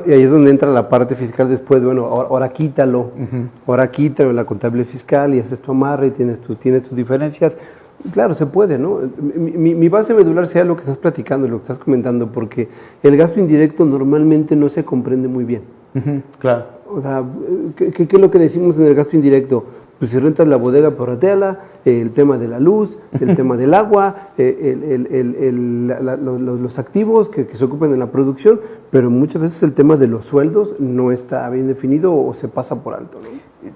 Speaker 1: y ahí es donde entra la parte fiscal después, bueno, ahora quítalo, ahora quítalo en la contable fiscal y haces tu amarre y tienes tus diferencias. Claro, se puede, ¿no? Mi base medular sea lo que estás platicando, lo que estás comentando, porque el gasto indirecto normalmente no se comprende muy bien.
Speaker 2: Claro.
Speaker 1: O sea, ¿qué es lo que decimos en el gasto indirecto? pues si rentas la bodega, prorratéala, el tema de la luz, el tema del agua, los activos que se ocupan en la producción, pero muchas veces el tema de los sueldos no está bien definido o se pasa por alto, ¿no?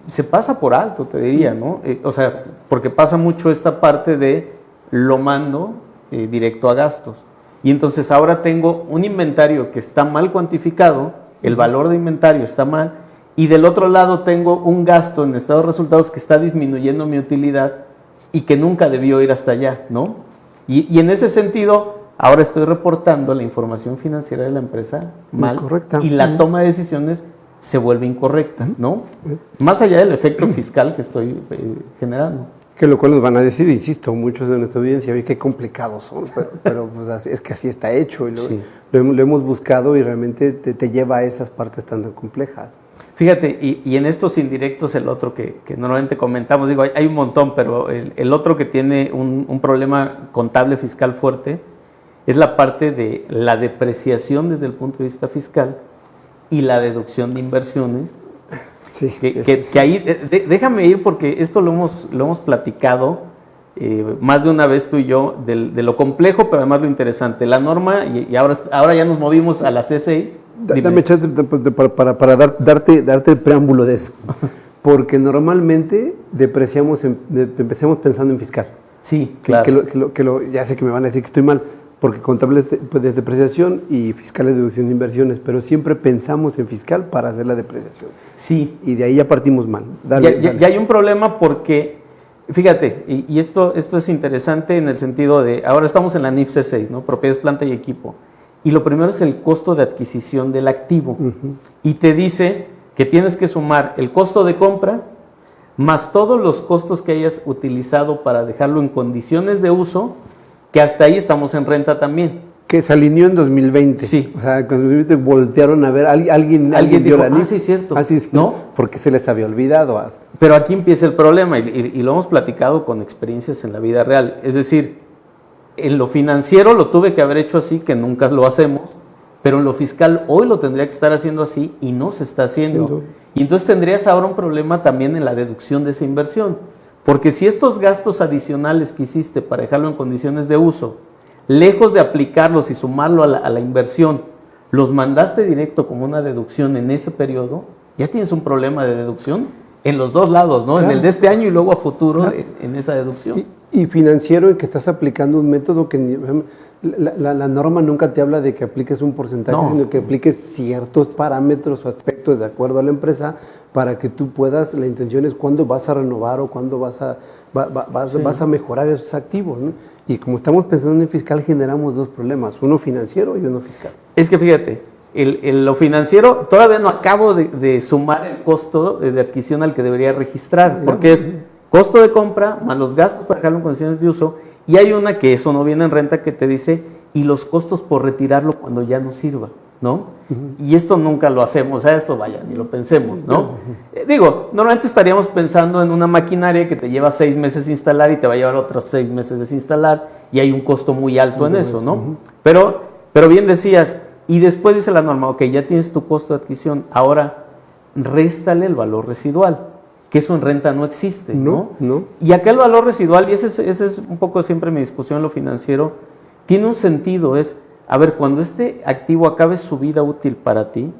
Speaker 2: Se pasa por alto, te diría, ¿no? O sea, porque pasa mucho esta parte de lo mando directo a gastos. Y entonces ahora tengo un inventario que está mal cuantificado, el valor de inventario está mal, y del otro lado tengo un gasto en estado de resultados que está disminuyendo mi utilidad y que nunca debió ir hasta allá, ¿no? Y en ese sentido, ahora estoy reportando la información financiera de la empresa mal,
Speaker 1: incorrecta,
Speaker 2: y la toma de decisiones se vuelve incorrecta, ¿no? Más allá del efecto fiscal que estoy generando.
Speaker 1: Que lo cual nos van a decir, insisto, muchos de nuestra audiencia, oye, qué complicados son, pero pues es que así está hecho, y lo hemos buscado y realmente te lleva a esas partes tan complejas.
Speaker 2: Fíjate, y en estos indirectos, el otro que normalmente comentamos, digo, hay un montón, pero el otro que tiene un problema contable fiscal fuerte es la parte de la depreciación desde el punto de vista fiscal y la deducción de inversiones.
Speaker 1: Sí,
Speaker 2: que ahí, déjame ir porque esto lo hemos platicado más de una vez tú y yo, de lo complejo, pero además lo interesante. La norma, y ahora ya nos movimos a la C6.
Speaker 1: Dame chance para darte el preámbulo de eso, porque normalmente empecemos pensando en fiscal.
Speaker 2: Sí, claro.
Speaker 1: Ya sé que me van a decir que estoy mal, porque contable es de depreciación y fiscal es deducción de inversiones, pero siempre pensamos en fiscal para hacer la depreciación.
Speaker 2: Sí.
Speaker 1: Y de ahí ya partimos mal.
Speaker 2: Ya hay un problema porque, fíjate, y esto es interesante en el sentido de, ahora estamos en la NIF C6, ¿no? Propiedades, planta y equipo. Y lo primero es el costo de adquisición del activo. Y te dice que tienes que sumar el costo de compra más todos los costos que hayas utilizado para dejarlo en condiciones de uso, que hasta ahí estamos en renta también.
Speaker 1: Que se alineó en 2020.
Speaker 2: Sí.
Speaker 1: O sea, cuando en 2020 voltearon a ver, alguien
Speaker 2: dijo,
Speaker 1: vio la NIF.
Speaker 2: sí, cierto.
Speaker 1: Sí,
Speaker 2: ¿no?
Speaker 1: Porque se les había olvidado.
Speaker 2: Pero aquí empieza el problema y lo hemos platicado con experiencias en la vida real. Es decir, en lo financiero lo tuve que haber hecho así, que nunca lo hacemos, pero en lo fiscal hoy lo tendría que estar haciendo así y no se está haciendo. Y entonces tendrías ahora un problema también en la deducción de esa inversión. Porque si estos gastos adicionales que hiciste para dejarlo en condiciones de uso, lejos de aplicarlos y sumarlo a la inversión, los mandaste directo como una deducción en ese periodo, ya tienes un problema de deducción en los dos lados, ¿no? Claro. En el de este año y luego a futuro, claro, en esa deducción.
Speaker 1: Y financiero, en que estás aplicando un método que la norma nunca te habla de que apliques un porcentaje, sino que apliques ciertos parámetros o aspectos de acuerdo a la empresa para que tú puedas, la intención es cuándo vas a renovar o cuándo vas a mejorar esos activos, ¿no? Y como estamos pensando en fiscal, generamos dos problemas, uno financiero y uno fiscal.
Speaker 2: Es que fíjate, lo financiero, todavía no acabo de sumar el costo de adquisición al que debería registrar, porque es costo de compra más los gastos para dejarlo en condiciones de uso, y hay una que eso no viene en renta que te dice, y los costos por retirarlo cuando ya no sirva, ¿no? Y esto nunca lo hacemos, a esto vaya, ni lo pensemos, ¿no? Digo, normalmente estaríamos pensando en una maquinaria que te lleva 6 meses instalar y te va a llevar otros 6 meses desinstalar, y hay un costo muy alto en eso, ¿no? Pero bien decías, y después dice la norma, ok, ya tienes tu costo de adquisición, ahora réstale el valor residual, que eso en renta no existe, ¿no? Y acá el valor residual, y ese es un poco siempre mi discusión en lo financiero, tiene un sentido, es, a ver, cuando este activo acabe su vida útil para ti,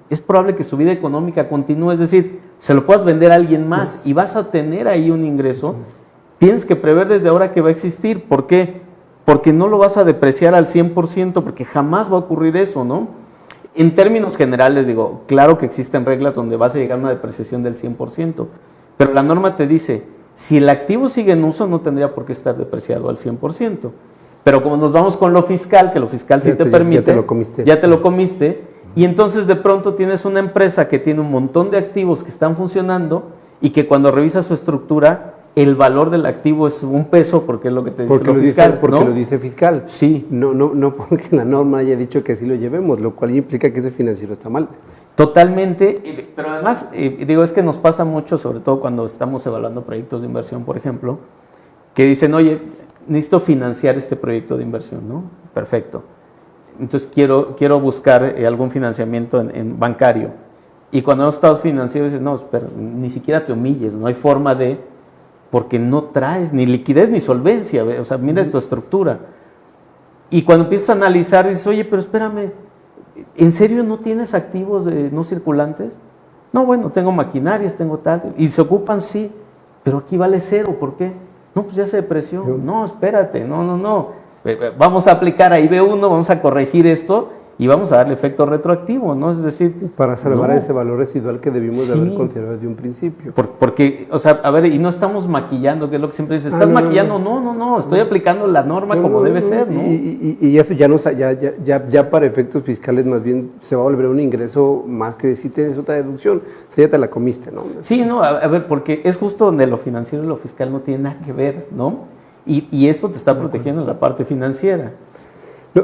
Speaker 2: es probable que su vida económica continúe, es decir, se lo puedas vender a alguien más y vas a tener ahí un ingreso, tienes que prever desde ahora que va a existir. ¿Por qué? Porque no lo vas a depreciar al 100%, porque jamás va a ocurrir eso, ¿no? En términos generales, digo, claro que existen reglas donde vas a llegar a una depreciación del 100%, pero la norma te dice, si el activo sigue en uso, no tendría por qué estar depreciado al 100%. Pero como nos vamos con lo fiscal, que lo fiscal sí te permite, ya te lo comiste, y entonces de pronto tienes una empresa que tiene un montón de activos que están funcionando y que cuando revisas su estructura, el valor del activo es un peso, porque es lo que te dice lo fiscal.
Speaker 1: Porque
Speaker 2: ¿no?
Speaker 1: lo dice fiscal.
Speaker 2: Sí.
Speaker 1: No porque la norma haya dicho que así lo llevemos, lo cual implica que ese financiero está mal.
Speaker 2: Totalmente, pero además, digo, es que nos pasa mucho, sobre todo cuando estamos evaluando proyectos de inversión, por ejemplo, que dicen, oye, necesito financiar este proyecto de inversión, ¿no? Perfecto. Entonces quiero buscar algún financiamiento en bancario. Y cuando los estados financieros dicen, no, espera, ni siquiera te humilles, no hay forma de, porque no traes ni liquidez ni solvencia, o sea, mira tu estructura. Y cuando empiezas a analizar, dices, oye, pero espérame, ¿en serio no tienes activos no circulantes? No, bueno, tengo maquinarias, tengo tal, y se ocupan, sí, pero aquí vale cero, ¿por qué? No, pues ya se depreció. No, espérate, no. Vamos a aplicar ahí B1, vamos a corregir esto y vamos a darle efecto retroactivo, ¿no? Es decir,
Speaker 1: para salvar ese valor residual que debimos de haber considerado desde un principio.
Speaker 2: Porque, o sea, a ver, y no estamos maquillando, que es lo que siempre dices, ¿estás maquillando? No, estoy aplicando la norma como debe ser, ¿no?
Speaker 1: Y eso ya para efectos fiscales más bien se va a volver un ingreso más que si tienes otra deducción, o sea, ya te la comiste, ¿no?
Speaker 2: Sí, no, a ver, porque es justo donde lo financiero y lo fiscal no tienen nada que ver, ¿no? Y esto te está protegiendo en la parte financiera.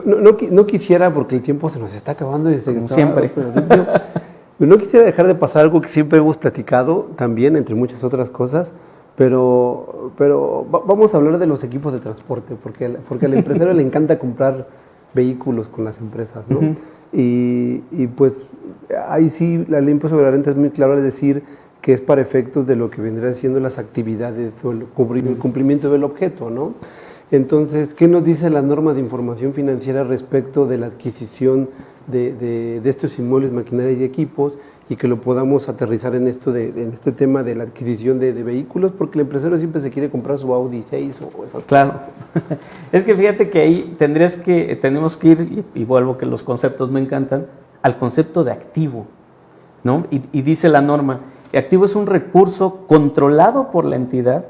Speaker 1: No quisiera, porque el tiempo se nos está acabando.
Speaker 2: Siempre.
Speaker 1: No quisiera dejar de pasar algo que siempre hemos platicado, también, entre muchas otras cosas, pero vamos a hablar de los equipos de transporte, porque al empresario le encanta comprar vehículos con las empresas, ¿no? Uh-huh. Y pues ahí sí, la ley de impuesto sobre la renta es muy clara al decir que es para efectos de lo que vendrían siendo las actividades o el cumplimiento del objeto, ¿no? Entonces, ¿qué nos dice la norma de información financiera respecto de la adquisición de estos inmuebles, maquinarias y equipos, y que lo podamos aterrizar en este tema de la adquisición de vehículos? Porque el empresario siempre se quiere comprar su Audi 6 o esas
Speaker 2: claro. Cosas. Es que fíjate que ahí tenemos que ir, y vuelvo que los conceptos me encantan, al concepto de activo, ¿no? Y dice la norma, activo es un recurso controlado por la entidad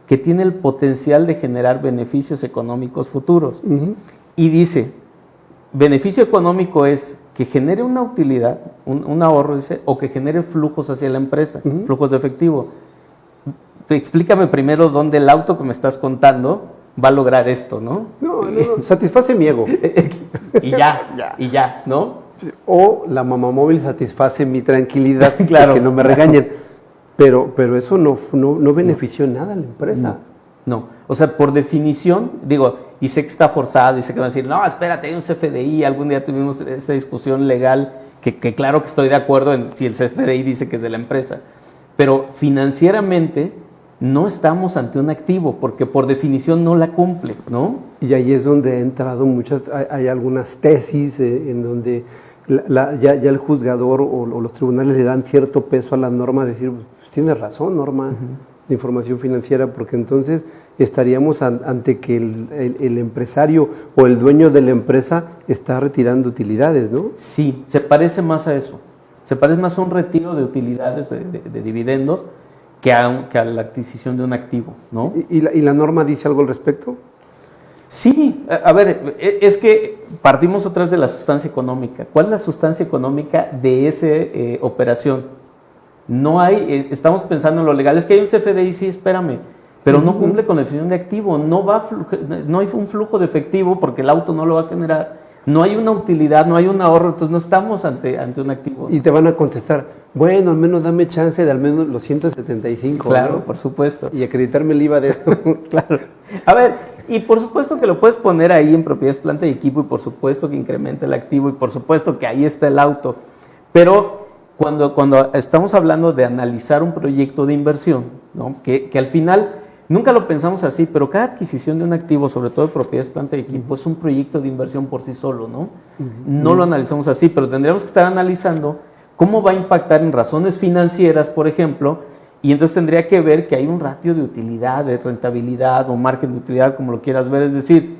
Speaker 2: que tiene el potencial de generar beneficios económicos futuros. Uh-huh. Y dice, beneficio económico es que genere una utilidad, un ahorro, dice, o que genere flujos hacia la empresa, uh-huh. Flujos de efectivo. Explícame primero dónde el auto que me estás contando va a lograr esto, ¿no?
Speaker 1: No, satisface mi ego.
Speaker 2: y ya, ¿no?
Speaker 1: O la mamá móvil satisface mi tranquilidad,
Speaker 2: claro,
Speaker 1: que no me regañen. Pero eso no benefició nada a la empresa.
Speaker 2: No. O sea, por definición, digo, y sé que está forzado, y sé que van a decir, no, espérate, hay un CFDI, algún día tuvimos esta discusión legal, que claro que estoy de acuerdo en si el CFDI dice que es de la empresa, pero financieramente no estamos ante un activo, porque por definición no la cumple, ¿no?
Speaker 1: Y ahí es donde ha entrado hay algunas tesis en donde ya el juzgador o los tribunales le dan cierto peso a la norma, de decir, tienes razón, norma de información financiera, porque entonces estaríamos ante que el empresario o el dueño de la empresa está retirando utilidades, ¿no?
Speaker 2: Sí, se parece más a eso. Se parece más a un retiro de utilidades, de dividendos, que a la adquisición de un activo, ¿no?
Speaker 1: ¿Y la norma dice algo al respecto?
Speaker 2: Sí, a ver, es que partimos otra vez de la sustancia económica. ¿Cuál es la sustancia económica de esa operación? No hay, estamos pensando en lo legal, es que hay un CFDI, sí, espérame, pero no cumple con la definición de activo, no hay un flujo de efectivo porque el auto no lo va a generar, no hay una utilidad, no hay un ahorro, entonces no estamos ante un activo.
Speaker 1: Y te van a contestar, bueno, al menos dame chance de al menos los 175.
Speaker 2: Claro,
Speaker 1: ¿no?
Speaker 2: Por supuesto.
Speaker 1: Y acreditarme el IVA de eso.
Speaker 2: Claro. A ver, y por supuesto que lo puedes poner ahí en propiedades, planta y equipo, y por supuesto que incrementa el activo, y por supuesto que ahí está el auto, pero cuando estamos hablando de analizar un proyecto de inversión, ¿no? que al final, nunca lo pensamos así, pero cada adquisición de un activo, sobre todo de propiedades, planta y equipo, es un proyecto de inversión por sí solo, ¿no? No lo analizamos así, pero tendríamos que estar analizando cómo va a impactar en razones financieras, por ejemplo, y entonces tendría que ver que hay un ratio de utilidad, de rentabilidad o margen de utilidad, como lo quieras ver, es decir,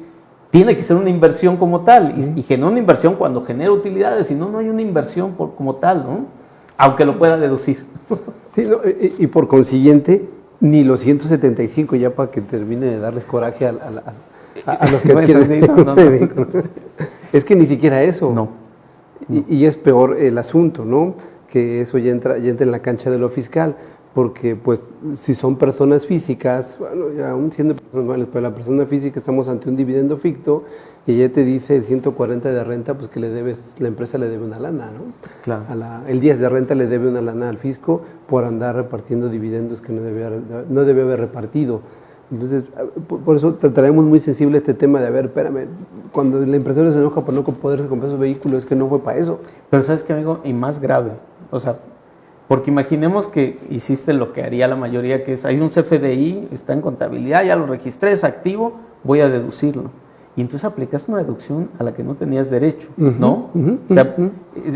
Speaker 2: tiene que ser una inversión como tal, y genera una inversión cuando genera utilidades, si no, no hay una inversión como tal, ¿no? Aunque lo pueda deducir.
Speaker 1: Sí, no, y por consiguiente, ni los 175 ya para que termine de darles coraje a los que adquieren. Sí, no. Es que ni siquiera eso.
Speaker 2: No.
Speaker 1: Y es peor el asunto, ¿no? Que eso ya entra en la cancha de lo fiscal, porque pues si son personas físicas, bueno, ya aún siendo personas normales, pero la persona física estamos ante un dividendo ficto y ya te dice el 140 de renta, pues que la empresa le debe una lana, ¿no?
Speaker 2: Claro.
Speaker 1: El 10 de renta le debe una lana al fisco por andar repartiendo dividendos que no debe haber repartido. Entonces, por eso traemos muy sensible este tema de, a ver, espérame, cuando el empresario se enoja por no poderse comprar su vehículo, es que no fue para eso.
Speaker 2: Pero ¿sabes qué, amigo? Y más grave, o sea, Porque imaginemos que hiciste lo que haría la mayoría, que es, hay un CFDI, está en contabilidad, ya lo registré, es activo, voy a deducirlo. Y entonces aplicas una deducción a la que no tenías derecho, ¿no? O sea,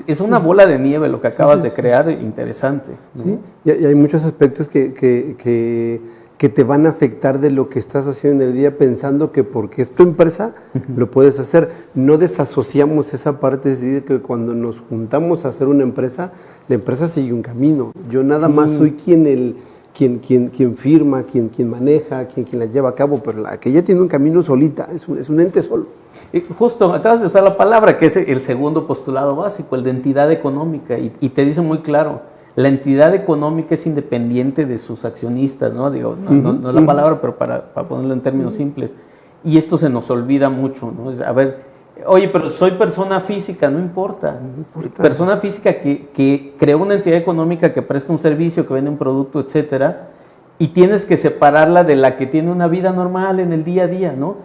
Speaker 2: es una bola de nieve lo que acabas de crear, interesante, ¿no?
Speaker 1: Sí, y hay muchos aspectos que te van a afectar de lo que estás haciendo en el día, pensando que porque es tu empresa, lo puedes hacer. No desasociamos esa parte, es decir, que cuando nos juntamos a hacer una empresa, la empresa sigue un camino. Yo nada más soy quien firma, quien maneja, quien la lleva a cabo, pero la que ya tiene un camino solita, es un ente solo.
Speaker 2: Justo, acabas de usar la palabra, que es el segundo postulado básico, el de entidad económica, y te dice muy claro, la entidad económica es independiente de sus accionistas, ¿no? Digo, no es la palabra, pero para ponerlo en términos simples. Y esto se nos olvida mucho, ¿no? A ver, oye, pero soy persona física, no importa. Persona física que creó una entidad económica que presta un servicio, que vende un producto, etcétera, y tienes que separarla de la que tiene una vida normal en el día a día, ¿no?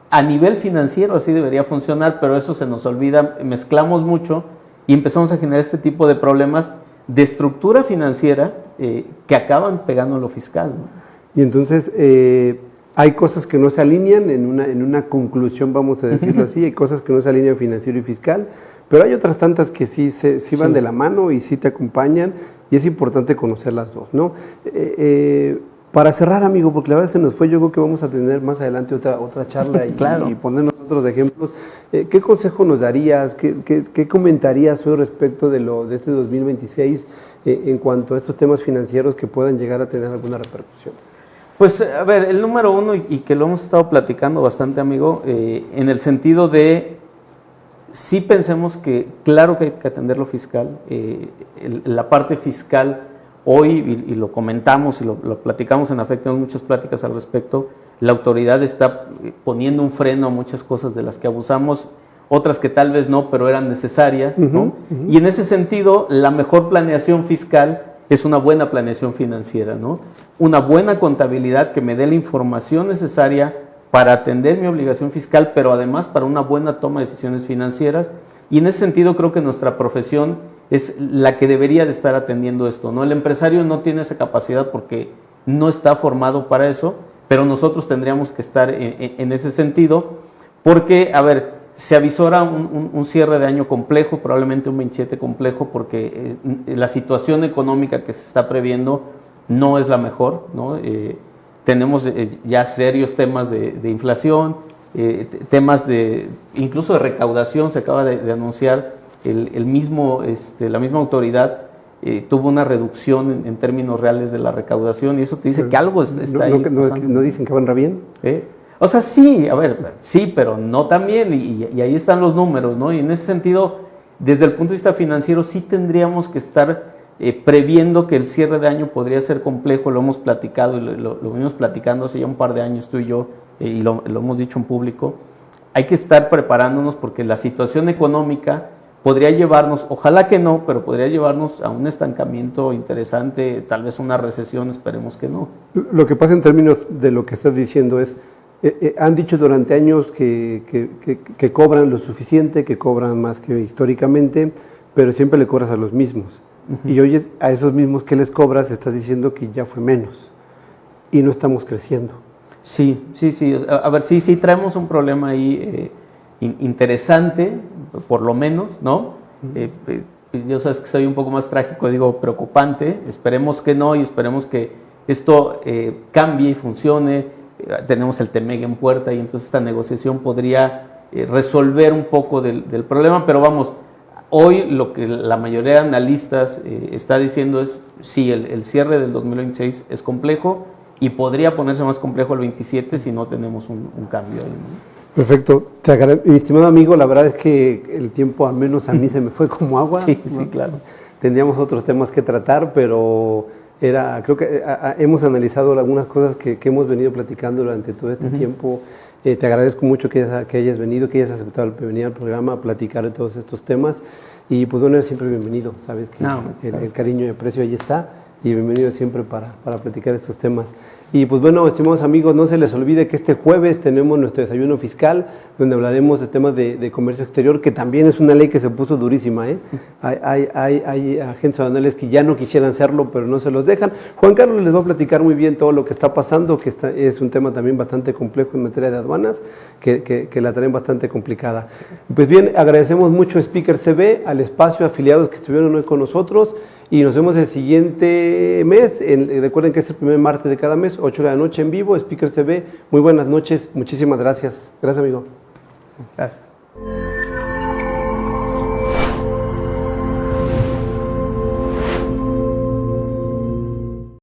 Speaker 2: A nivel financiero así debería funcionar, pero eso se nos olvida, mezclamos mucho y empezamos a generar este tipo de problemas de estructura financiera que acaban pegando en lo fiscal, ¿no?
Speaker 1: Y entonces hay cosas que no se alinean en una conclusión, vamos a decirlo así, hay cosas que no se alinean financiero y fiscal, pero hay otras tantas que sí van de la mano y sí te acompañan, y es importante conocer las dos, ¿no? Para cerrar, amigo, porque la verdad se nos fue, yo creo que vamos a tener más adelante otra charla
Speaker 2: claro.
Speaker 1: y ponernos otros ejemplos. ¿Qué consejo nos darías? ¿Qué comentarías hoy respecto de este 2026 en cuanto a estos temas financieros que puedan llegar a tener alguna repercusión?
Speaker 2: Pues, a ver, el número uno, y que lo hemos estado platicando bastante, amigo, en el sentido de, sí pensemos que, claro que hay que atender lo fiscal, la parte fiscal. Hoy, y lo comentamos y lo platicamos en AFEC, tenemos muchas pláticas al respecto, la autoridad está poniendo un freno a muchas cosas de las que abusamos, otras que tal vez no, pero eran necesarias, ¿no? Y en ese sentido, la mejor planeación fiscal es una buena planeación financiera, ¿no? Una buena contabilidad que me dé la información necesaria para atender mi obligación fiscal, pero además para una buena toma de decisiones financieras. Y en ese sentido creo que nuestra profesión es la que debería de estar atendiendo esto, ¿no? El empresario no tiene esa capacidad porque no está formado para eso, pero nosotros tendríamos que estar en ese sentido, porque, a ver, se avisora un cierre de año complejo, probablemente un 27 complejo, porque la situación económica que se está previendo no es la mejor, ¿no? Tenemos ya serios temas de inflación, temas incluso de recaudación. Se acaba de anunciar la misma autoridad tuvo una reducción en términos reales de la recaudación, y eso te dice que algo está ahí.
Speaker 1: ¿No dicen que van re bien?
Speaker 2: O sea, sí, a ver, sí, pero no tan bien, y ahí están los números, ¿no? Y en ese sentido, desde el punto de vista financiero, sí tendríamos que estar previendo que el cierre de año podría ser complejo. Lo hemos platicado y lo venimos platicando hace ya un par de años tú y yo, y lo hemos dicho en público. Hay que estar preparándonos porque la situación económica podría llevarnos, ojalá que no, pero podría llevarnos a un estancamiento interesante, tal vez una recesión, esperemos que no.
Speaker 1: Lo que pasa en términos de lo que estás diciendo es, han dicho durante años que cobran lo suficiente, que cobran más que históricamente, pero siempre le cobras a los mismos. Y hoy a esos mismos que les cobras estás diciendo que ya fue menos y no estamos creciendo.
Speaker 2: Sí. A ver, sí traemos un problema ahí interesante, por lo menos, ¿no? Yo sabes que soy un poco más trágico, digo preocupante. Esperemos que no, y esperemos que esto cambie y funcione. Tenemos el TEMEC en puerta, y entonces esta negociación podría resolver un poco del problema, pero vamos, hoy lo que la mayoría de analistas está diciendo es, sí, el cierre del 2026 es complejo y podría ponerse más complejo el 27 si no tenemos un cambio ahí, ¿no?
Speaker 1: Perfecto. Mi estimado amigo, la verdad es que el tiempo, al menos a mí, se me fue como agua.
Speaker 2: Sí,
Speaker 1: ¿no?
Speaker 2: sí, claro.
Speaker 1: Tendríamos otros temas que tratar, pero creo que hemos analizado algunas cosas que hemos venido platicando durante todo este tiempo. Te agradezco mucho que hayas venido, que hayas aceptado venir al programa a platicar de todos estos temas. Y pues bueno, eres siempre bienvenido, sabes que el cariño y aprecio ahí está. y bienvenido siempre para platicar estos temas. Y pues bueno, estimados amigos, no se les olvide que este jueves tenemos nuestro desayuno fiscal, donde hablaremos de temas de comercio exterior, que también es una ley que se puso durísima, ¿eh? Hay agentes aduanales que ya no quisieran hacerlo, pero no se los dejan. Juan Carlos les va a platicar muy bien todo lo que está pasando, que es un tema también bastante complejo en materia de aduanas, que la traen bastante complicada. Pues bien, agradecemos mucho a Speaker CB, al espacio, afiliados que estuvieron hoy con nosotros, y nos vemos el siguiente mes. Recuerden que es el primer martes de cada mes, 8 de la noche en vivo, Speaker CB. Muy buenas noches, muchísimas gracias. Gracias, amigo.
Speaker 2: Gracias.